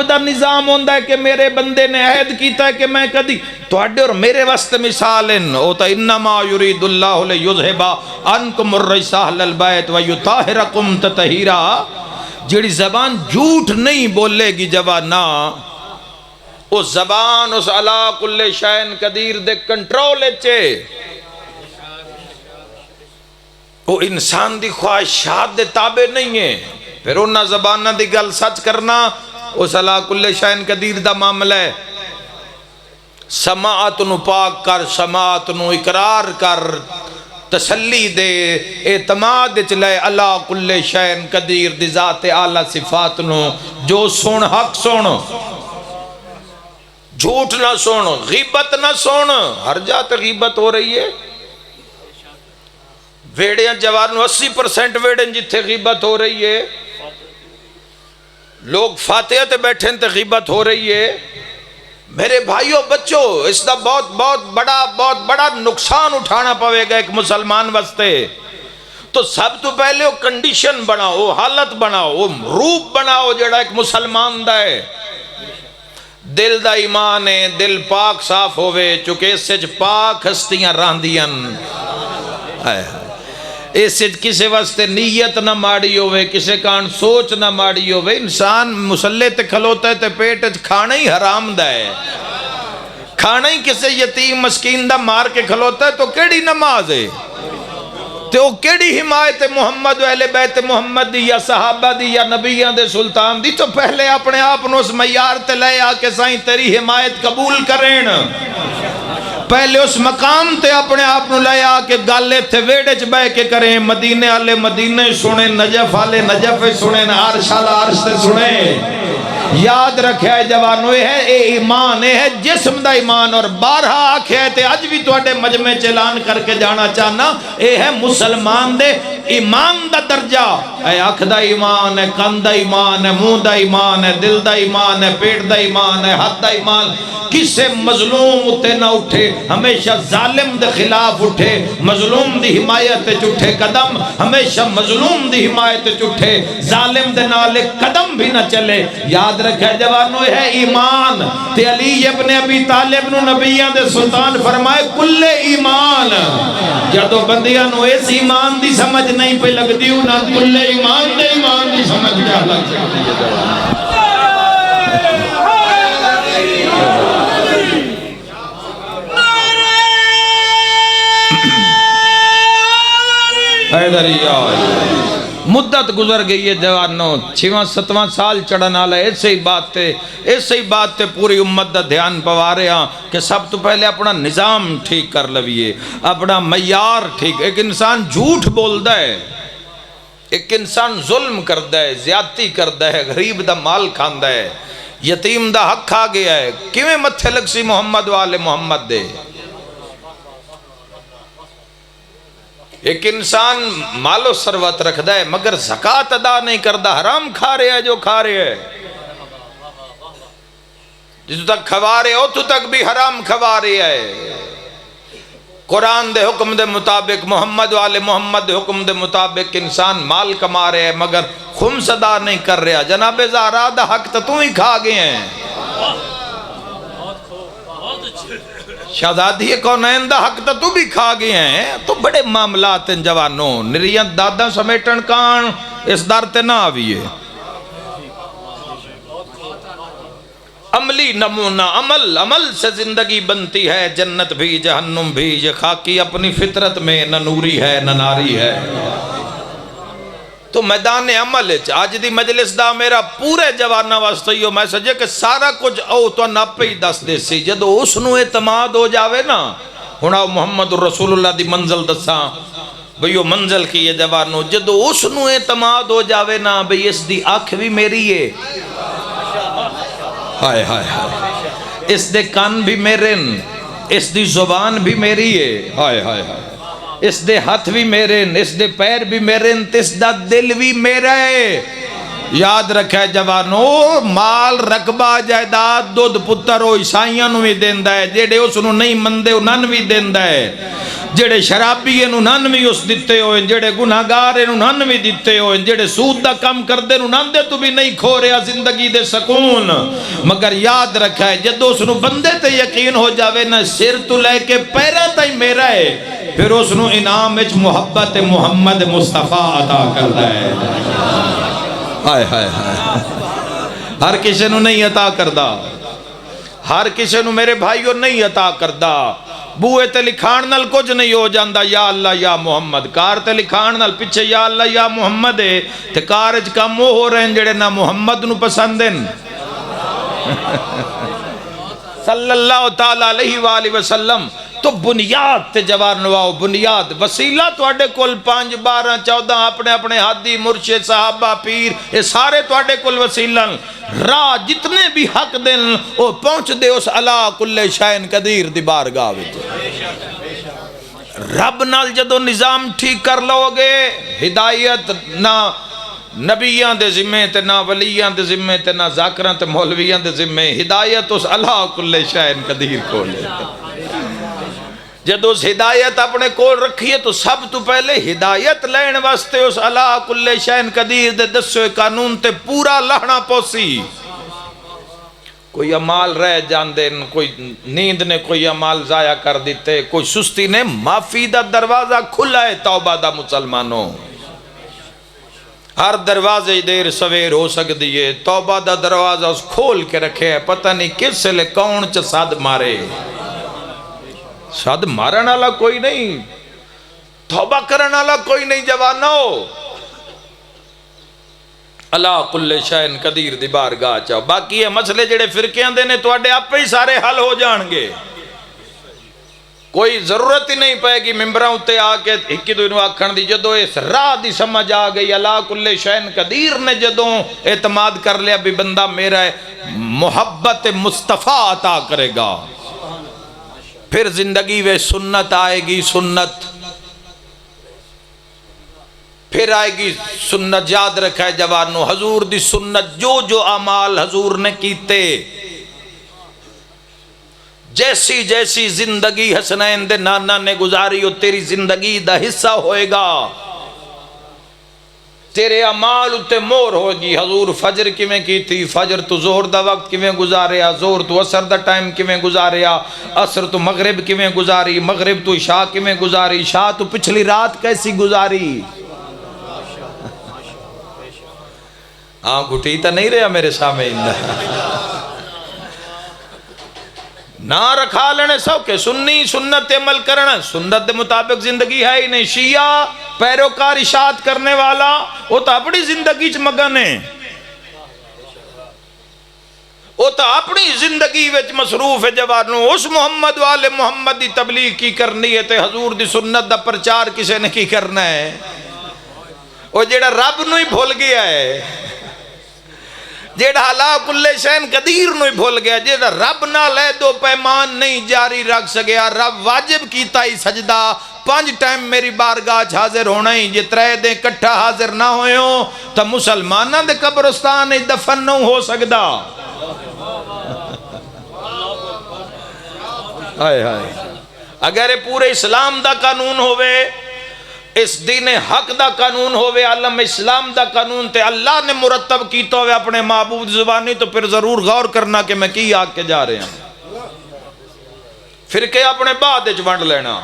دا نظام ہوندہ ہے کہ میرے بندے نے عہد کیتا ہے کہ میں کدی توڑے اور میرے وسط مثالن ہوتا انما یرید اللہ لیذھبا عنکم الرجس اہل البیت ویطہرکم تطہیرا۔ جڑی زبان جھوٹ نہیں بولے گی جوانا، اس زبان اس علا کل شین قدیر دے کنٹرول چے، وہ انسان دی خواہشات دے تابع نہیں ہے۔ پھر انہا زبانہ دی گل سچ کرنا اس علا کل شین قدیر دا معاملہ ہے۔ سماعت نو پاک کر، سماعت نو اقرار کر، تسلی دے، اعتماد چلے علا کل شین قدیر دی ذات اعلیٰ صفات نو۔ جو سن حق سن، جھوٹ نہ سن، غیبت نہ سن۔ ہر جات غیبت ہو رہی ہے، ویڑیاں جوانوں 80% ویڑیں جتھے غیبت ہو رہی ہے، لوگ فاتحہ تے بیٹھیں تے غیبت ہو رہی ہے۔ میرے بھائیوں بچوں، اس دا بہت بڑا نقصان اٹھانا پوے گا ایک مسلمان واسطے۔ تو سب تو پہلے وہ کنڈیشن بناؤ، حالت بناؤ، روپ بناؤ جڑا ایک مسلمان دا ہے۔ دل دا ایمان ہے، دل پاک صاف ہوئے، چونکہ اس سے پاک ہستیاں راندیاں۔ اس سے کسے واسطے نیت نہ ماڑی ہوئے، کسے کان سوچ نہ ماڑی ہوئے۔ انسان مسلح تے کھلوتا ہے تے پیٹ کھانا ہی حرام دا ہے۔ کھانا ہی کسے یتیم مسکین دا مار کے کھلوتا ہے تو کیڑی نماز ہے؟ تو کیڑی حمایت محمد و اہل بیت محمد دی یا صحابہ دی یا نبیان دے سلطان دی؟ تو پہلے اپنے آپ نو اس معیار تے لے آکے سائیں تیری حمایت قبول کریں۔ پہلے اس مقام تے اپنے آپ نو لے آکے گالے تھے ویڑے چ بے کے کریں۔ مدینے آلے مدینے سنیں، نجف آلے نجف سنیں، عرش آلہ عرش تے سنیں۔ یاد رکھے جوانو، یہ ہے اے ایمان، یہ ہے جسم دا ایمان۔ اور بارہا آکھے تے آج بھی تو اڈے مجمع چلان کر کے جانا چاہنا، یہ ہے مسلمان دے ایمان دا درجہ۔ اے آنکھ دا ایمان ہے، کان دا ایمان ہے، منہ دا ایمان ہے، دل دا ایمان ہے، پیٹ دا ایمان ہے، ہاتھ دا ایمان۔ کسے مظلوم اتے نہ اٹھے، ہمیشہ ظالم دے خلاف اٹھے، مظلوم دی حمایت چٹھے قدم، ہمیشہ مظلوم دی حمایت چٹھے، ظالم دے نالے قدم بھی نہ چلے۔ یاد رکھے جوانو، ہے ایمان تے علی ابن ابی طالب نو نبیان دے سلطان فرمائے کل ایمان۔ جدو بندیاں نو اس ایمان دی سمجھ نہیں پہ لگ دیو نا، کل ایمان دے ایمان دی سمجھ کیا لگ سکتی ہے جوانو۔ مدت گزر گئی ہے جوانوں، 6واں 7واں سال چڑھن آلہ۔ ایسے ہی بات تے پوری امت دا دھیان پوا رہے ہیں کہ سب تو پہلے اپنا نظام ٹھیک کر لویے، اپنا معیار ٹھیک۔ ایک انسان جھوٹ بولدا ہے، ایک انسان ظلم کردا ہے، زیادتی کردا ہے، غریب دا مال کھاندا ہے، یتیم دا حق کھا گیا ہے، کیویں متھے لگ سی محمد والے محمد دے؟ ایک انسان مال و ثروت رکھدا ہے مگر زکاة ادا نہیں کردا، حرام کھا رہے ہے جو کھا رہے ہے۔ جس تک کھوا رہے ہو تو تک بھی حرام کھوا رہے ہے۔ قرآن دے حکم دے مطابق، محمد والے محمد دے حکم دے مطابق انسان مال کما رہے ہے مگر خمس ادا نہیں کر رہا۔ جناب زہرا دا حق تو ہی کھا گئے ہیں، شہزادی کونین دا حق تو بھی کھا گئے ہیں۔ تو بڑے معاملات ہیں جوانوں، نریاں دادا سمیٹن کان اس در تے نہ آویے۔ عملی نمونہ، عمل سے زندگی بنتی ہے، جنت بھی جہنم بھی۔ یہ خاکی اپنی فطرت میں نہ نوری ہے نہ ناری ہے۔ تو میدان عمل آج دی مجلس دا میرا پورے جوانا واسطے ہی میں سجے کہ سارا کچھ او تو ناپے ہی دس دے سی جدو اس نو اعتماد ہو جاوے نا ہونا محمد رسول اللہ دی منزل دساں بھئیو منزل کی یہ جوانو جدو اس نو اعتماد ہو جاوے نا بھئی اس دی آنکھ بھی میری ہے ہائے ہائے ہائے اس دے کان بھی میرے اس دی زبان بھی میری ہے ہائے ہائے ہائے اس دے ہاتھ بھی میرے اس دے پیر بھی میرے اس دا دل بھی میرا ہے یاد رکھے جوانو مال رقبہ جائیداد دودھ پتر ہو عیسائیاں نو بھی دیندہ ہے جیڑے اس نو نہیں مندے انہاں بھی دیندہ ہے جیڑے شرابی انہاں بھی اس دیتے ہوئے جیڑے گناہگار انہاں بھی دیتے ہوئے جیڑے سود دا کم کر دے انہاں دے تو بھی نہیں کھو رہا زندگی دے سکون مگر یاد رکھا ہے جدو اس نو بندے تے یقین ہو جاوے نا سر تو لے کے پیرہ تائی میرا ہے پھر اس نو انعام اچ محبت محمد مصطفیٰ عطا کرتا ہے ہائے ہائے ہائے ہر کسی نو نہیں عطا کردہ ہر کسی نو میرے بھائیوں نہیں عطا کردہ بوئے تے لکھان نال کچھ نہیں ہو جاندہ یا اللہ یا محمد کار تے لکھان نال پچھے یا اللہ یا محمد ہے تے کارج کم وہ ہو رہے ہیں جڑے نا محمد نو پسندیں صلی اللہ تعالیٰ علیہ وآلہ وسلم تو بنیاد تے جوار نواؤ بنیاد وسیلہ تو اڈے کل 5 12 14 اپنے اپنے حادی مرشد صحابہ پیر یہ سارے تو اڈے کل وسیلہ راہ جتنے بھی حق دن وہ پہنچ دے اس علا کل شائن قدیر دی بارگاہ رب نال جدو نظام ٹھیک کر لو گے ہدایت نہ نبیان دے ذمے تے نہ ولیان دے ذمے تے نہ ذاکران تے مولویان دے ذمے ہدایت اس علا کل شائن قدیر کو لے جدو اس ہدایت اپنے کول رکھیے تو سب تو پہلے ہدایت لین واسطے اس اللہ کل شین قدیر دے دسوے قانون تے پورا لہنا پوسی کوئی عمال رہ جان دین کوئی نیند نے کوئی عمال ضائع کر دیتے کوئی سستی نے معافی دا دروازہ کھلا ہے توبہ دا مسلمانوں ہر دروازے دیر سویر ہو سکتی ہے توبہ دا دروازہ اس کھول کے رکھے ہے پتہ نہیں کس سے لے کون چا صد مارے شاید مارن والا کوئی نہیں توبہ کرن والا کوئی نہیں جوانو اللہ کل شائن قدیر دی بارگاہ چاہو باقی یہ مسئلے جڑے فرقے آندے نے تو اڈے آپ ہی سارے حل ہو جان گے کوئی ضرورت ہی نہیں پائے گی ممبران ہوتے آکے ہکی دو انہوں آکھن دی جدو اس راہ دی سمجھ آگئی اللہ کل شائن قدیر نے جدو اعتماد کر لیا بھی بندہ میرا ہے محبت مصطفیٰ عطا کرے گا پھر زندگی میں سنت آئے گی سنت پھر آئے گی سنت یاد رکھا ہے جوانو حضور دی سنت جو اعمال حضور نے کیتے جیسی جیسی زندگی حسنین دے نانا نے گزاری ہو تیری زندگی دا حصہ ہوئے گا تیرے عمال اتے مور ہوگی حضور فجر کیویں کی تھی فجر تو زہر دا وقت کیویں گزاریا زہر تو عصر دا ٹائم کیویں گزاریا عصر تو مغرب کیویں گزاری مغرب تو عشاء کیویں گزاری عشاء تو پچھلی رات کیسی گزاری گھٹی تا نہیں رہا میرے سامنے نہ رکھا لینے سو کہ سنی سنت عمل کرنا سنت دے مطابق زندگی ہے ہی نہیں شیعہ پیروکار اشاعت کرنے والا وہ تو اپنی زندگی چ مگن ہے وہ تو اپنی زندگی وچ مصروف ہے جوانوں اس محمد والے محمد دی تبلیغ کی کرنی ہے تے حضور دی سنت دا پرچار کسے نے کی کرنا ہے وہ جیڑا رب نو ہی بھول گیا ہے جیڑا اللہ کل شین قدیر نو ہی بھول گیا جیڑا رب نہ لے دو پیمان نہیں جاری رکھ سکیا رب واجب کیتا ہی سجدہ 5 ٹائم میری بارگاہ حاضر ہونا ہی جے 3 دن کٹھا حاضر نہ ہوئے ہو تو مسلمانہ دے قبرستان دفن نہ ہو سکدا اگر پورے اسلام دا قانون ہوئے اس دین حق دا قانون ہوئے عالم اسلام دا قانون تے اللہ نے مرتب کیتا ہوئے اپنے معبود زبانی تو پھر ضرور غور کرنا کہ میں کی آگ کے جا رہے ہیں فرقے اپنے بعد ونڈ لینا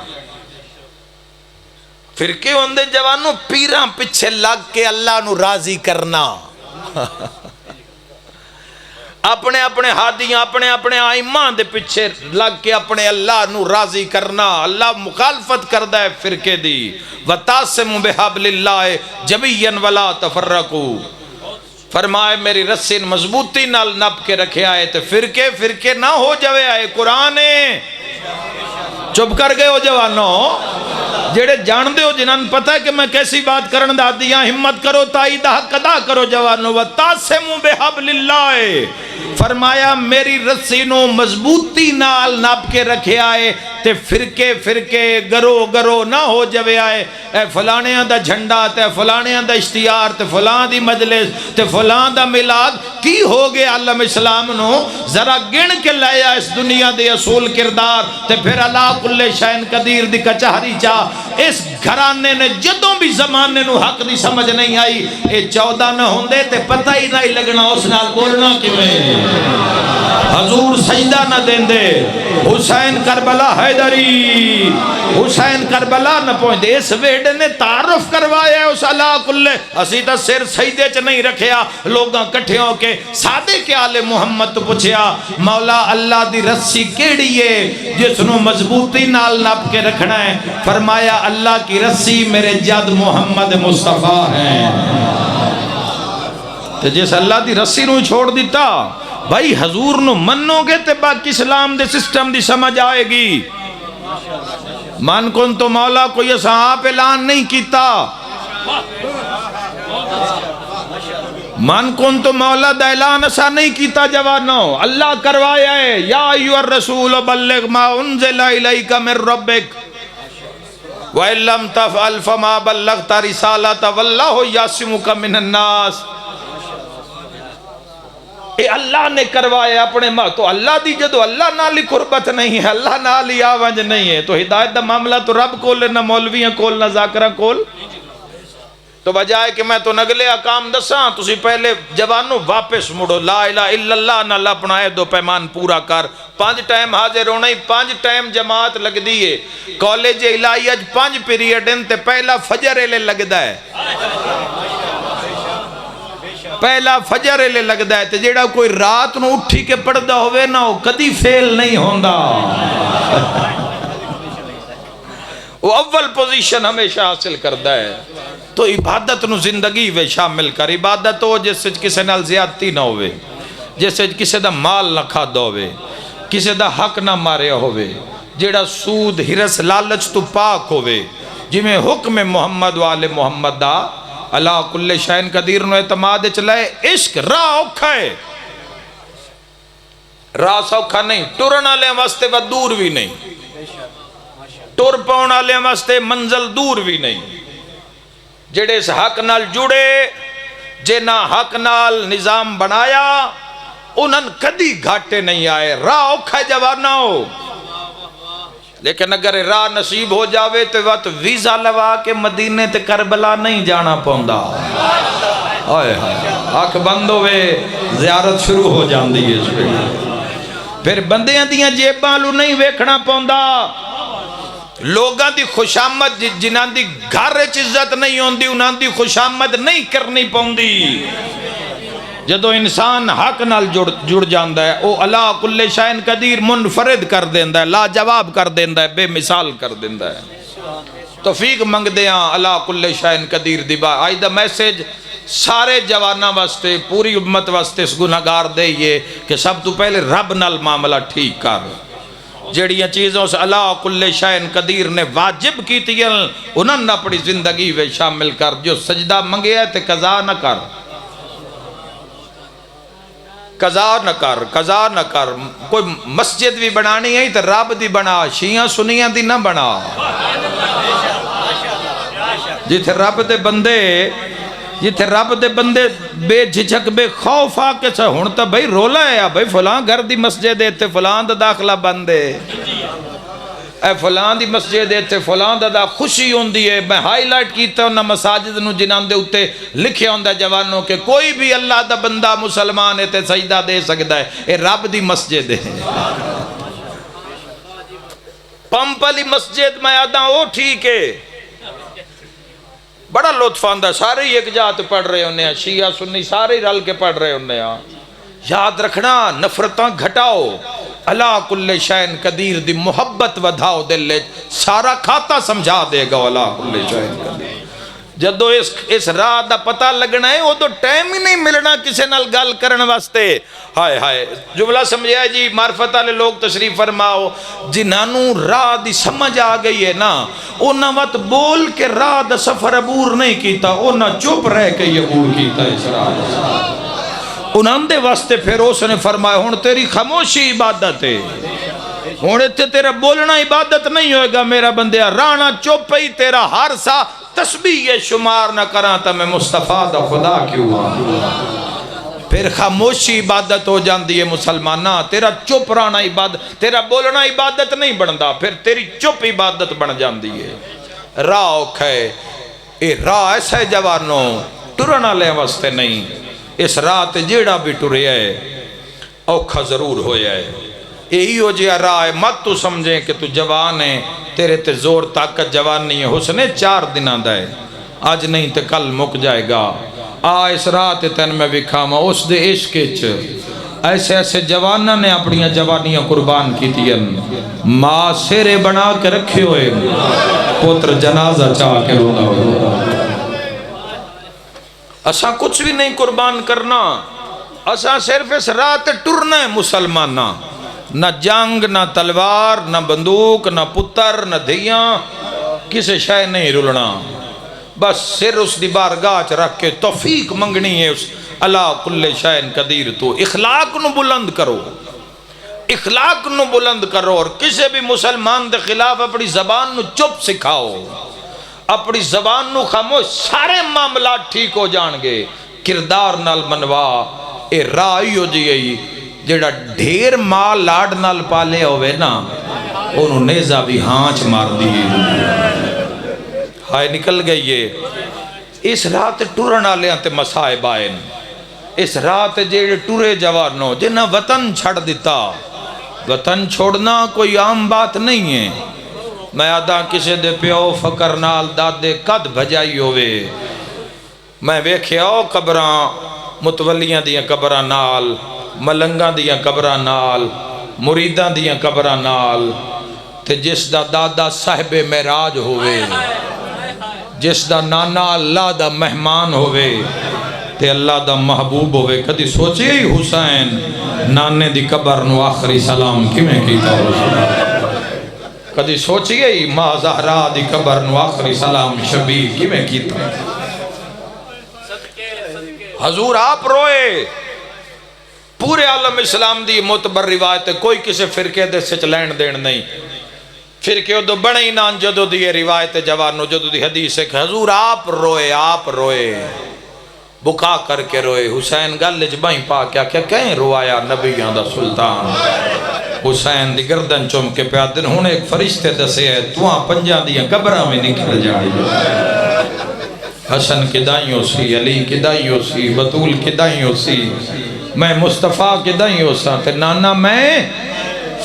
فرقے ہوندے جوانوں پیراں پچھے لگ کے اللہ نو راضی کرنا اپنے اپنے ہادیاں اپنے اپنے آئمہ دے پیچھے لگ کے اپنے اللہ نو راضی کرنا. اللہ مخالفت کردہ ہے فرقے دی. وَتَعْصِمُوا بِحَبْلِ اللَّهِ جَمِيعًا وَلَا تَفَرَّقُوا. فرمائے میری رسی مضبوطی نال نپ کے رکھے آئے تے فرقے نہ ہو جاوے آئے. قرآن چپ کر گئے ہو جوانوں جیڑے جان دے ہو جنہاں پتہ ہے کہ میں کیسی بات کرن دا دیاں. ہمت کرو تائید حق ادا کرو جوانوں. وَتَعْصِمُوا بِحَبْلِ اللَّهِ فرمایا میری رسی نو مضبوطی نال نپ کے رکھے آئے تے فرقے گرو نہ ہو جوے آئے. اے فلانیاں دا جھنڈا تے فلانیاں دا اشتہار تے فلان دی مجلس تے فلان دا میلاد کی ہو گئے عالم اسلام نو ذرا گن کے لیا اس دنیا دے اصول کردار تے پھر اللہ کل شین قدیر دی کچہری چاہ. اس گھرانے نے جدوں بھی زمانے نو حق دی سمجھ نہیں آئی اے 14 نہ ہوندے تے پتہ ہی نہیں لگنا اس نال بولنا کیویں. حضور سجدہ نہ دیندے. حسین کربلا حیدری حسین کربلا نہ پہنچے. اس ویڈے نے تعارف کروایا ہے اس اللہ کل. اسی تا سر سجدے چ نہیں رکھیا. لوگاں کٹھے ہو کے سادے کے آل محمد تو پوچھیا مولا اللہ دی رسی کیڑی ہے جس نو مضبوطی نال نپ کے رکھنا ہے. فرمایا اللہ کی رسی میرے جد محمد مصطفیٰ ہے. تو جس اللہ دی رسی نو چھوڑ دیتا بھائی حضور نو منو گے تے باقی اسلام دے سسٹم دی سمجھ آئے گی. من کن تو مولا کوئی ایسا آپ اعلان نہیں کیتا. من کن تو مولا دا اعلان ایسا نہیں کیتا جوانو. اللہ کروایا ہے یا ایھا الرسول بلغ ما انزل الیک من ربک وَإِن لَّمْ تَفْعَلْ فَمَا بَلَّغْتَ رِسَالَتَهُ وَاللَّهُ يَعْصِمُكَ مِنَ النَّاسِ. اے اللہ نے کروایا اپنے ماں تو اللہ دی جدو اللہ نالی قربت نہیں ہے اللہ نالی آونج نہیں ہے تو ہدایت دا معاملہ تو رب کول نہ مولویاں کول نہ ذاکرہ کول. تو بجائے کہ میں تو نگلے اقام دساں تسی پہلے جوانوں واپس مڑو. لا الہ الا اللہ نہ اپنا عہد و پیمان پورا کر. 5 ٹائم حاضر ہونا ہی 5 ٹائم جماعت لگ دیئے. کالج الہی اج 5 پیریڈ ان تے پہلا فجر لے لگدا ہے. پہلا فجر لے لگدا ہے تے جیڑا کوئی رات نو اٹھی کے پڑھدا ہوئے نا وہ کدی فیل نہیں ہوندا. وہ اول پوزیشن ہمیشہ حاصل کردا ہے. تو عبادت نو زندگی وے شامل کر. عبادت ہو جس سے کسے نال زیادتی نہ ہوئے جس سے کسے دا مال نہ کھادا ہوئے کسے دا حق نہ مارے ہوئے جیڑا سود ہرس لالچ تو پاک ہوئے جی میں حکم محمد والے محمد دا اللہ کل شین قدیر نو اعتماد چلائے. عشق راہ اوکھا ہے راہ سوکھا نہیں. ٹرنا لے واسطے وہ دور بھی نہیں ٹر پاؤنا لے واسطے منزل دور بھی نہیں. جڑے اس حق نال جڑے جنہ حق نال نظام بنایا انہاں کدی گھاٹے نہیں آئے. راہ اوکھا ہے جوانا ہو لیکن اگر راہ نصیب ہو جاوے تو وقت ویزا لوا کے مدینے تے کربلا نہیں جانا پوندا. آئے آنکھ بند ہوئے زیارت شروع ہو جاندی ہے اس پہ. پھر بندیاں دیاں جیباں لو نہیں ویکھنا پوندا. لوگاں دی خوشامد جنہاں دی گھر عزت نہیں ہوندی انہاں دی خوشامد نہیں کرنی پوندی. جدو انسان حق نال جڑ جاندا ہے او اللہ کل شین قدیر منفرد کر دیندا ہے لا جواب کر دیندا ہے بے مثال کر دیندا ہے. توفیق منگ دیاں اللہ کل شین قدیر دی با. آج دا میسیج سارے جوانہ واسطے پوری امت واسطے اس گناہگار دے یہ کہ سب تو پہلے رب نال معاملہ ٹھیک کر. جڑیاں چیزوں سے اللہ کل شین قدیر نے واجب کی تھی انہوں نے اپنی زندگی میں شامل کر. جو سجدہ منگے ہے تے قضا نہ کر قضا نہ کر. کوئی مسجد بھی بنانی ہے تو رب دی بنا شیعہ سنیاں دی نہ بنا. جتھے رب دے بندے بے جھجک بے خوف آ کے چھا ہون تا بھئی رولا ہے بھئی فلان گھر دی مسجد ہے فلان دا داخلہ بندے اے فلان دی مسجد ہے فلان دا خوشی ہوندی ہے. میں ہائی لائٹ کیتا ہوں مساجد نو جنان دے اتے لکھے ہوندہ جوانوں کہ کوئی بھی اللہ دا بندہ مسلمان ہے تے سجدہ دے سکتا ہے. اے رب دی مسجد ہے. پمپ علی مسجد میں آدھا وہ ٹھیک ہے بڑا لطف آندہ سارے ایک جات پڑھ رہے ہونے ہیں شیعہ سنی سارے رل کے پڑھ رہے ہونے ہیں یاد رکھنا نفرتاں گھٹاؤ، اللہ کل شین قدیر دی محبت ودھاؤ دل سارا کھاتا سمجھا دے گا اللہ کل شین قدیر۔ جدو اس راہ دا پتہ لگنا ہے وہ تو ٹائم ہی نہیں ملنا کسے نال گل کرن واسطے۔ ہائے ہائے جملہ سمجھا جی، معرفت والے لوگ تشریف فرماؤ جنہوں راہ دی سمجھ آ گئی ہے نا، انہاں وقت بول کے راہ دا سفر عبور نہیں کیتا، انہاں چپ رہ کے عبور کیتا اس راہ۔ انہاں دے واسطے پھر اس نے فرمایا ہن تیری خاموشی عبادت ہے، ہن اتنے تیرا بولنا عبادت نہیں ہوئے گا میرا بندیا، رانا چپ ہی تیرا ہر سا تسبیح شمار نہ کراں تا میں مصطفیٰ دا خدا کیوں ہاں۔ پھر خاموشی عبادت ہو جاندی ہے مسلمانہ، تیرا چپ رانا عبادت، تیرا بولنا عبادت نہیں بندا، پھر تیری چپ عبادت بن جاندی ہے۔ راہ اوکھا ہے، اے راہ ایسے جوانوں ٹرنا لے واسطے نہیں، اس راہ تے جیڑا بھی ٹریا ہے اوکھا ضرور ہویا ہے۔ یہی ہو جیا راہ ہے، مت تو سمجھیں کہ تو جوان ہے، تیرے تے زور طاقت جوان نہیں ہے، حسن 4 دنوں دا ہے، آج نہیں تے کل مک جائے گا۔ اس راہ تے تین میں وکھاواں اس دے عشق وچ ایسے ایسے جواناں نے اپنی جوانیاں قربان کیتیاں، ماں سیرے بنا کے رکھے ہوئے، پتر جنازہ چاہ کے رونا ہوئے۔ اساں کچھ بھی نہیں قربان کرنا، اساں صرف اس راہ تے ٹرنا ہے مسلمانہ، نہ جنگ نہ تلوار نہ بندوق نہ پتر نہ دھیاں، کسے شے نہیں رلنا، بس سر اس دی بارگاہ چ رکھ کے توفیق منگنی ہے اس اللہ کل شین قدیر تو۔ اخلاق نو بلند کرو، اخلاق نو بلند کرو، اور کسے بھی مسلمان دے خلاف اپنی زبان نو چپ سکھاؤ، اپنی زبان نو خاموش، سارے معاملات ٹھیک ہو جان گے۔ کردار نال منوا، اے راہی ہو جی جیڑا ڈھیر مال لاڈ نال پالے ہوئے نا، انہوں نیزہ بھی ہانچ مار دیئے، ہائے نکل گئی ہے۔ اس رات ٹورن آلیاں تے مسائب آئین، اس رات جیڑے ٹورے جوانوں جنہاں وطن چھڑ دیتا، وطن چھوڑنا کوئی عام بات نہیں ہے۔ میں آدھا کسے دے پیو فکر نال دادے قد بھجائی ہوئے، میں ویکھے آؤ قبراں متولیاں دیاں قبراں نال، ملنگاں دیاں قبراں نال، مریداں دیاں قبراں نال، تے جس دا دادا صاحب معراج ہوئے، جس دا نانا اللہ دا مہمان ہوئے تے اللہ دا محبوب ہوئے، کدی سوچے ہی حسین نانے دی قبر نو آخری سلام کیویں کیتا ہو؟ کدی سوچے ہی ماں زہرا دی قبر نو آخری سلام شبیر کیویں کیتا؟ حضور آپ روئے، پورے عالم اسلام دی معتبر روایت ہے، کوئی کسی فرقے دے سچ لین دین نہیں، فرقے دو بڑے ہی نان جدو دی روایت جوانو، جدو دی حدیث ہے کہ حضور آپ روئے بکا کر کے روئے۔ حسین گلج بائیں پا کیا کہیں روایا نبیان دا سلطان، حسین دی گردن چوم کے پیادن ہون ایک فرشتے دسے ہے تواں پنجاں دیاں قبراں میں نکل جائی، حسن کی دائیوں سی، علی کی دائیوں سی، بطول کی دائیوں سی، میں مصطفیٰ کی دائیوں سا، تے نانا میں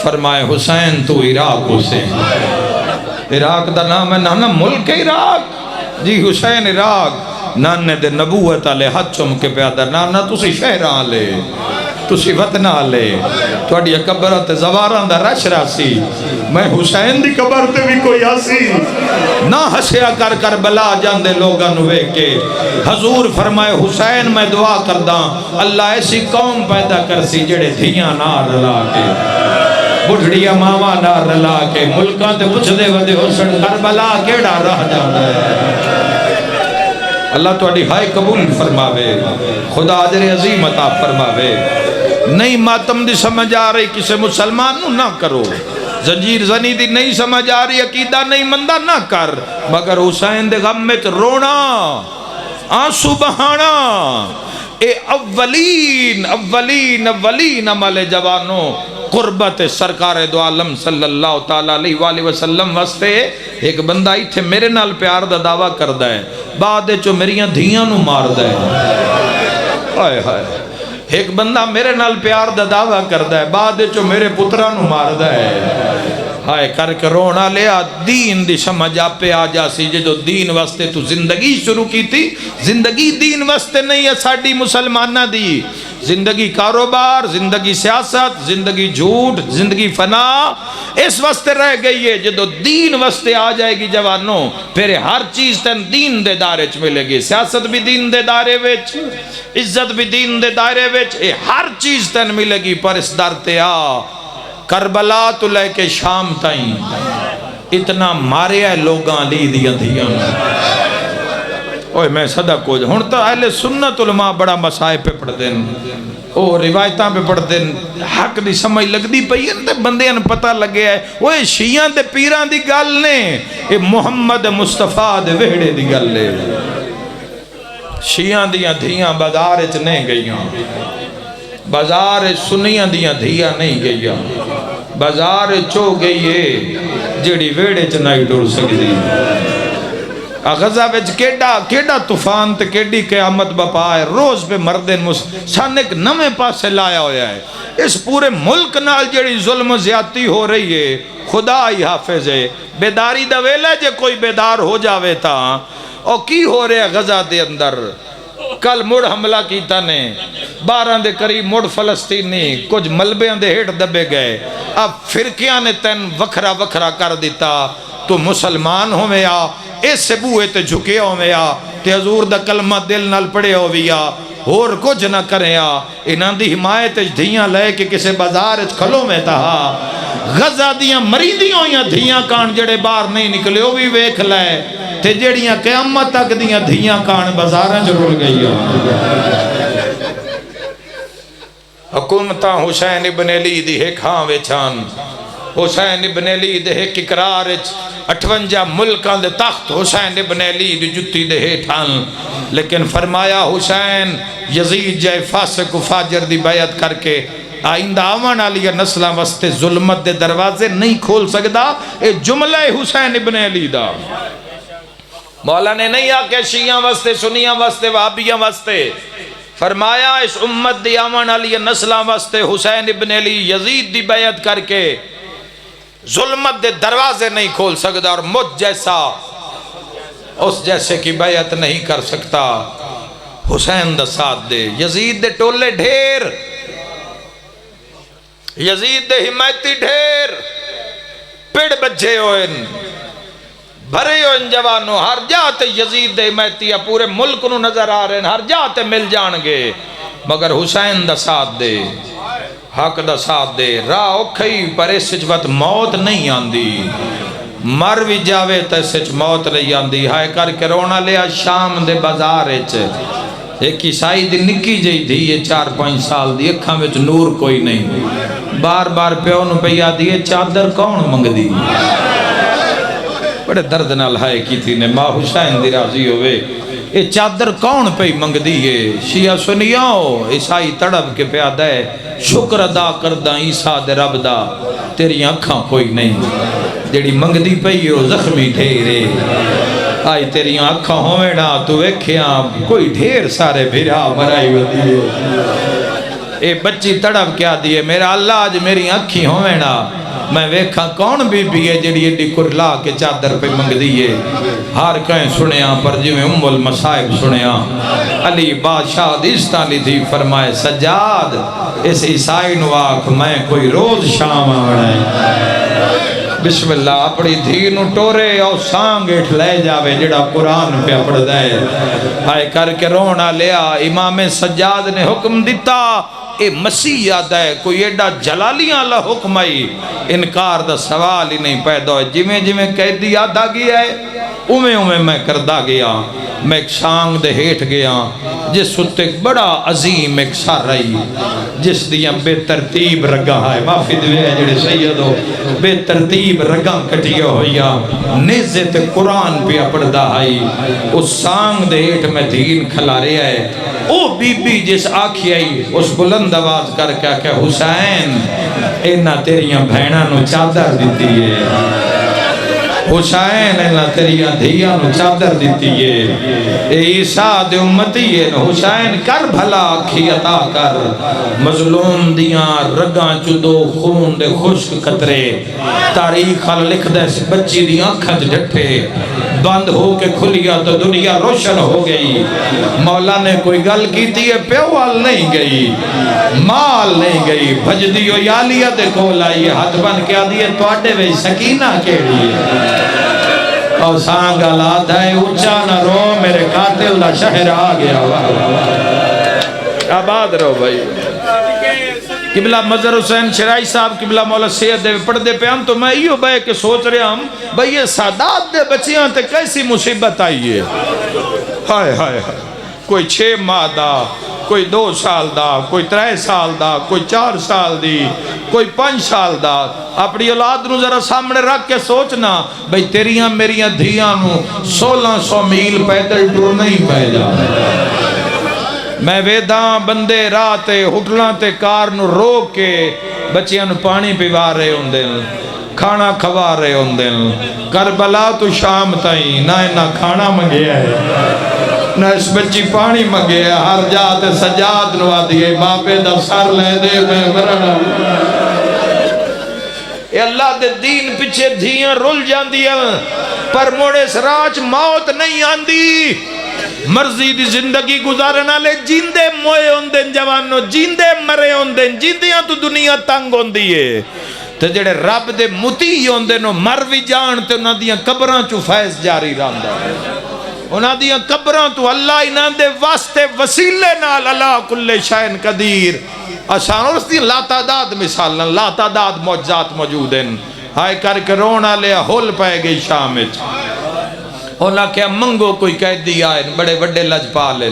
فرمائے حسین تو عراق حسین، عراق دا نام ہے نانا ملک عراق، جی حسین عراق، نانے دے نبوت آلے ہاتھ چم کے پیادر، نانا تسی شہران لے، تسی وطنہ لے، توڑی قبرت زواران دا رش راسی، میں حسین دی قبر تے بھی کوئی آسی، نہ ہسیا کر کر بلا جاندے لوگاں نوے کے۔ حضور فرمائے حسین میں دعا کرداں اللہ ایسی قوم پیدا کرسی جڑے دھیاں نہ رلا کے، بڑھڑیا ماما نہ رلا کے، ملکاں تے پچھ دے ودے حسن کربلا کیڑا رہ جاندہ ہے۔ اللہ توڑی ہائے قبول فرماوے، خدا اجر عظیم عطا فرماوے۔ نہیں ماتم دی سمجھ آ رہی کسے مسلمان نہ کرو، زنجیر زنی دی نہیں سمجھ آ رہی عقیدہ نہیں مندہ نہ کر، مگر حسین دے غم میں رونا، آنسو بہانا، اے اولین عمل جوانوں قربت سرکار دو عالم صلی اللہ تعالیٰ علیہ وآلہ وسلم واسطے۔ ایک بندہ ہی تھے میرے نال پیار دا دعویٰ کردہ ہے، بعد چو میریاں دھیاں نو مار دے، آئے ہائے، ایک بندہ میرے نال پیار دا دعویٰ کردہ ہے، بعد چو میرے پترہ نو مار دے، ہائے کر کے رونا لیا دین دی سمجھ آپ پہ آ جاسی جو دین واسطے تو زندگی شروع کی تھی زندگی دین واسطے نہیں ہے ساڑی مسلمانہ دی زندگی کاروبار زندگی سیاست زندگی جھوٹ زندگی فنا اس واسطے رہ گئی ہے جو دین واسطے آ جائے گی جوانوں پھر ہر چیز تن دین دے دارے چ ملے گی سیاست بھی دین دے دارے وچ عزت بھی دین دے دائرے وچ ہر چیز تن ملے گی پر اس در تے آ کربلا تو لے کے شام تائیں اتنا مارے ہے لوگاں لی دیاں دھیاں اوہ میں صدق ہو جا ہون تو اہل سنت علماء بڑا مسائب پہ پڑھ دیں او روایتاں پہ پڑھ دیں حق دی سمجھ لگ دی پئی ہے بندے ان پتہ لگے ہے وہ شیعہ دے پیران دی گل نے اے محمد مصطفیٰ دے وہڑے دی گل لے شیعہ دیاں دھیاں بازار اچ نہیں گئیاں بازار سنیاں دیاں دھیاں نہیں گئیاں بازار چو گئیے جڑی ویڑے چ نہیں ڈر سکتی غزہ وچ کیڑا طوفان تے کیڑی قیامت بپا ہے روز پہ مردن سان ایک نمے پاسے لایا ہویا ہے اس پورے ملک نال جڑی ظلم و زیادتی ہو رہی ہے خدا ہی حافظ ہے بیداری دا ویلہ جے کوئی بیدار ہو جاوے تا اور کی ہو رہے غزہ دے اندر کل مڑ حملہ کیتا نے 12 دے قریب مڑ فلسطینی کچھ ملبیاں دے ہیٹ دبے گئے اب فرقیاں نے تین وکھرا وکھرا کر دیتا تو مسلمان ہوئے آ اس سے بوئے تے جھکے ہوئے آ تے حضور دا کلمہ دل نال پڑے ہوئے آ اور کچھ نہ کریں آ انہاں دی حمایت دھیاں لے کے کسے بازار کھلو میں تہا غزہ دیاں مریدیوں یا دھیاں کان جڑے باہر نہیں نکلے وہ بھی ویکھ لے تے جڑیاں قیامت تک دیاں دھیاں کان بازاراں ضرور گئی حکومتاں حسین ابن علی دی ایک ہاں ویچان حسین ابن علی دے ایک اقرار 58 ملکان دے تخت حسین ابن علی دی جتی دے ہیٹھان لیکن فرمایا حسین یزید جائے فاسق و فاجر دی بیعت کر کے آئندہ آوان علی نسلہ واسطے ظلمت دے دروازے نہیں کھول سکدا اے جملہ حسین ابن علی دا مولا نے نہیں آکے شیعہ واسطے سنیاں واسطے وہابیاں واسطے فرمایا اس امت دی آوان علی نسلہ واسطے حسین ابن علی یزید دی بیعت کر کے ظلمت دے دروازے نہیں کھول سکتا اور مجھ جیسا اس جیسے کی بیعت نہیں کر سکتا حسین دا ساتھ دے یزید دے ٹولے ڈھیر یزید دے حمایتی ڈھیر پیڑ بجھے ہوئن بھرے ہوئن جوانوں ہر جاتے یزید دے حمایتی پورے ملک نو نظر آ رہے ہیں ہر جاتے مل جانگے مگر حسین دا ساتھ دے حق دا ساتھ دے راہ اوکھئی پر اس وقت موت نہیں آندی مر بھی جاوے تا اس موت نہیں آندی ہائے کر کے رونا لیا شام دے بازار ایک عیسائی دی نکی جئی تھی یہ 4-5 سال دی اکھاں وچ نور کوئی نہیں بار بار پیو نو پیا دیے چادر کون منگ دی بڑے درد نال ہائے کی تھی نے ماں حسین دی راضی ہوئے اے چادر کون پہ منگ دیئے شیعہ سنیاؤ عیسائی تڑب کے پیادہ ہے شکر ادا کردہ عیسیٰ دے رب دا تیری آنکھاں کوئی نہیں جیڑی منگ دی پئی ہو زخمی ڈھیرے آئی تیری آنکھاں ہوئے نا تو ایکھیاں کوئی ڈھیر سارے بھیرا مرائی ہوتی ہے اے بچی تڑب کیا دیئے میرا اللہ آج میری آنکھی ہوئے نا میں ویکھا کون بی بی ہے جڑی ایڈی کرلا کے چادر پہ منگ دیئے ہار کہیں سنیاں پر جویں المصائب سنیاں علی بادشاہ دیستان لی تھی فرمائے سجاد اس عیسائی نواک میں کوئی روز شام آڑھائیں بسم اللہ اپنی دھینو ٹورے اور سانگیٹ لے جاوے جڑا قرآن پہ اپڑ دائے آئے کر کے رونا لیا امام سجاد نے حکم دیتا اے مسیح یاد ہے کوئی ایڈا جلالیاں اللہ حکم آئی انکار دا سوال ہی نہیں پیدا ہوئے جویں قیدی یاد آگیا ہے اویں میں کردہ گیا میں ایک سانگ دے ہیٹ گیا جس ستے ایک بڑا عظیم ایک سار رہی جس دیاں بے ترتیب رگا ہے معافی دوے ہے جڑے سیدو بے ترتیب رگا کٹیا ہویا نیزت قرآن پہ اپڑدہ آئی اس سانگ دے ہیٹ میں دین کھلا رہا ہے او بی بی جس آکھی آئی اس بلند آواز کر کے کہ حسین اینا تیریاں بھینہ نو چادر دیتی ہے حسین نہ تیریاں دھیاں نو چادر دیتی ہے، اے عیسیٰ دے امتی ہے، حسین کر بھلا کھی عطا کر، مظلوم دیاں رگاں چدو خون دے خشک قطرے، تاریخ لکھ دے بچی دیاں کھج ڈٹھے، بند ہو کے کھلیا تو دنیا روشن ہو گئی، مولا نے کوئی گل کیتی ہے پیوال نہیں گئی، مال نہیں گئی، بھج دیو یالیہ دے کول آئی، ہاتھ بن کے آدھی توڑے وے سکینہ کیڑی ہے، اور سانگا لاتا ہے اچھا نہ رو میرے قاتل دا شہر آ گیا، آباد رہو بھائی۔ قبلہ مظہر حسین شرائی صاحب قبلہ مولا سید دے پڑھ دے پہ ہم تو میں یہ بھائی کہ سوچ رہے ہم بھائی یہ سادات دے بچیاں تے کیسی مصیبت آئی ہے، ہائے ہائے ہائے، کوئی 6 ماہ دا، کوئی 2 سال دا، کوئی 3 سال دا، کوئی 4 سال دی، کوئی 5 سال دا، اپنی اولاد نو ذرا سامنے رکھ کے سوچنا بھئی تیریاں میریاں دھیاں نو 1600 میل پیدل ٹور نہیں پہ جا، میں ویداں بندے راتے ہوٹلاں تے کار نو روک کے بچیاں نو پانی پیوا رہے ہوندے کھانا کھوا رہے ہوندے کربلا تو شام تائیں نہ کھانا منگیا ہے نہ اس بچی پانی منگے ہر جاتے سجاد نوا دیئے باپے دا سر لے دے میں مرنا، اے اللہ دے دین پچھے دھیاں رول جان دیا پر موڑے سراچ موت نہیں آندی، مرضی دی زندگی گزارنا لے جیندے موئے ہوندن جوانو، جیندے مرے ہوندن، جیندیاں تو دنیا تنگ ہوندی ہے، تو جڑے رب دے متی ہوندن مر بھی جان تے انہاں دیاں قبراں چو فیض جاری رہندا ہے، انہاں دیاں قبراں تو اللہ انہاں دے واسطے وسیلے نال اللہ کل شائن قدیر، آسان اور اس دی لا تعداد مثالنا لا تعداد معجزات موجود ہیں، ہائے کر کے رونا لیا ہول پائے گئی شامچ، اولا کیا منگو کوئی قیدی آئے بڑے بڑے لجپالیں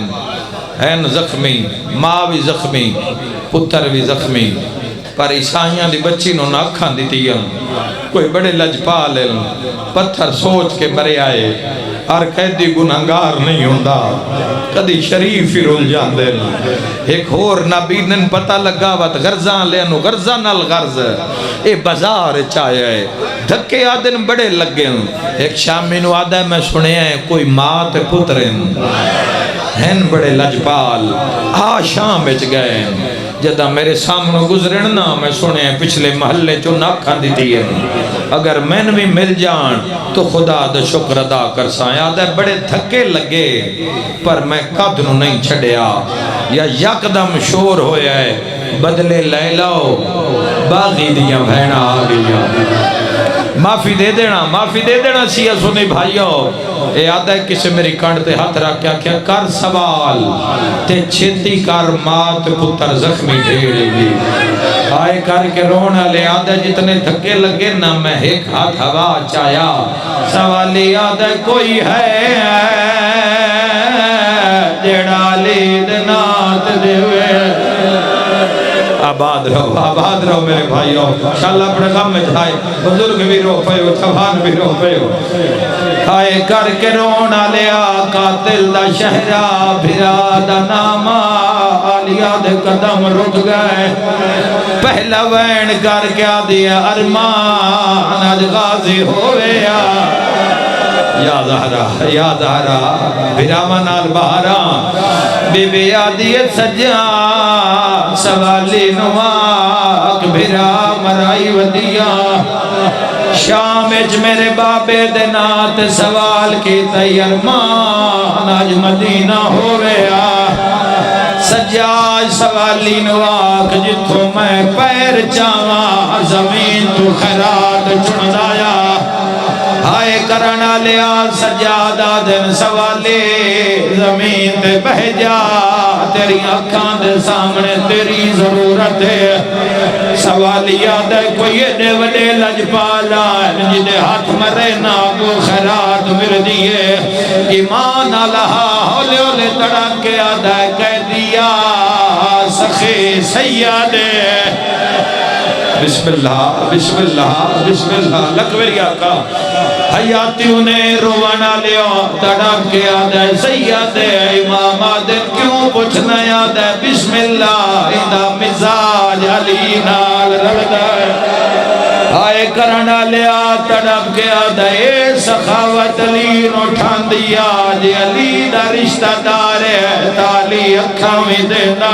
ہیں زخمی، ماں بھی زخمی، پتر بھی زخمی، پر عیسائیاں دی بچی نو ناکھاں دیتی ہیں، کوئی بڑے لجپالیں پتھر سوچ کے مرے آئے، ہر قیدی گناہگار نہیں ہوندہ، کدی شریف ہی رول جان دے، ایک اور نبینن پتہ لگا وات غرزان لینو غرزان نال غرز، اے بازار چاہے ہے، دھکے آدن بڑے لگے ہیں، ایک شامی نو آدھا میں سنے ہیں کوئی ماں تے پترین، ہیں بڑے لجپال، شام بچ گئے ہیں، جدہ میرے سامنے گزرنا میں سنے ہیں پچھلے محلے جو ناکھاں دیتی ہیں، اگر میں بھی مل جان تو خدا دا شکر ادا کر سائیں، آدھے بڑے دھکے لگے پر میں قدر نہیں چھڑیا، یا یکدم شور ہویا ہے بدلے لے لو باغی دیاں بھینا آگیا، معافی دے دینا سیہ سنی بھائیو، اے آدھا ہے کسے میری کانڈ تے ہاتھ رکھ کیا کر سوال تے چھتی کر مات پتر زخمی ڈھیڑی گی، آئے کر کے رونا لے آدھا جتنے دھکے لگے نا میں ایک ہاتھ ہوا چایا، سوالی آدھا کوئی ہے جڑا لید نات دے ہوئے، آباد رہو میرے بھائیو، شاءاللہ اپنے غم میں جائے، بزرگ بھی رو پئے ہو، چھوان بھی رو پئے ہو، آئے کر کے رونا لیا قاتل دا شہرہ بھرا دا ناما، آلیا دے قدم رک گئے، پہلا وین کر کے آدیا ارمان آج غازی ہویا، یا زہرہ بھرا منال بہران بی بی آدیت سجان سوالی نواق بھرا مرائی ودیاں، شامج میرے بابے دنات سوال کی تیرمان آج مدینہ ہو گیا، سجاج سوالی نواق جتوں میں پیر چاواں زمین تو خیرات چن دایا، ہائے کرنا لیا سجادہ دن سوالے زمین تے بہ جا، تیری آنکھاں دے سامنے تیری ضرورت ہے، سوالیا دے کوئی ایڈے وڈے لجپالا جدے ہاتھ مرے نا کو خیرات مل دیئے، ایمان اللہ ہولے ہولے تڑک کے آدھا کہہ دیا سخی سیادے، بسم اللہ بسم اللہ بسم اللہ لکوری آقا، حیاتی انہیں روانا لیا تڑک کے آدھے سیادے، امام آدھن کیوں پوچھنا آدھے بسم اللہ اندہ مزاج علی نال رڑ دائے، آئے کرنا لیا تڑپ گیا دے سخاوت علی نو ٹھان دیا جی علی دا رشتہ دار ہے تالی اکھاں میں دینا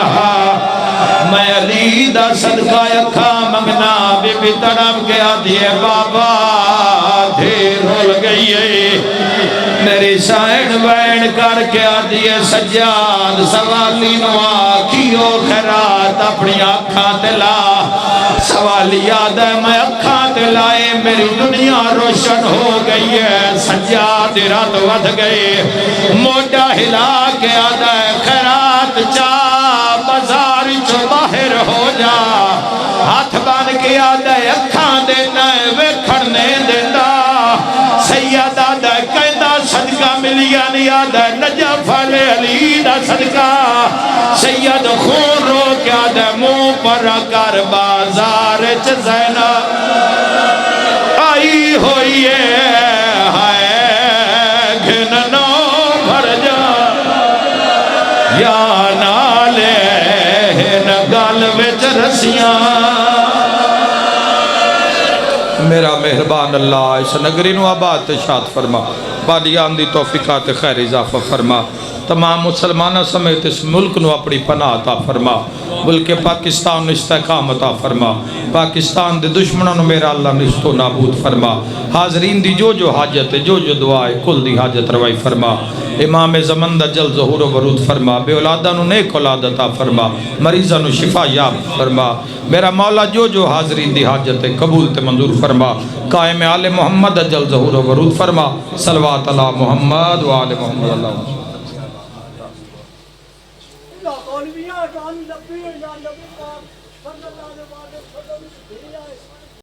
میں علی دا صدقہ اکھاں منگنا بی بی تڑپ گیا دیے بابا دھیر ہو گئی ہے میری سائن وین کر کے آدھیے سجاد سوالی نو آکھیو خیرات اپنی آنکھاں تلا سوالی یاد ہے میں آنکھاں تلائے میری دنیا روشن ہو گئی ہے سجاد رات ودھ گئے موٹا ہلا کے آدھا ہے خیرات چاہ بازار چو باہر ہو جا ہاتھ بان کے آدھا ہے اکھاں دینا ہے ویکھڑنے دینا سید آدھا ہے کہندہ صدقہ ملیا نہیں آدھا ہے نجف علی دا صدقہ سید خون رو کے آدھا ہے منہ پر کر بازار چ زینب آئی ہوئی ہے گھننو بھر جا یا نالے نگال وچ رسیاں میرا مہربان اللہ اس نگری نو آباد تشاد فرما بادیان دی توفیقات خیر اضافہ فرما تمام مسلمانہ سمیت اس ملک نو اپنی پناہ عطا فرما ملک پاکستان استحکام عطا فرما پاکستان دے دشمنوں نو میرا اللہ نشتو نابود فرما حاضرین دی جو حاجت جو دعائے کل دی حاجت روائی فرما امام زمن دا جل ظہور و ورود فرما بے اولادہ نو نیک اولاد عطا فرما مریضہ نو شفا یاب فرما میرا مولا جو حاضرین دی حاجت قبول تے منظور فرما قائم آل محمد جل ظہور و ورود فرما صلوات اللہ محمد و آل محمد اللہ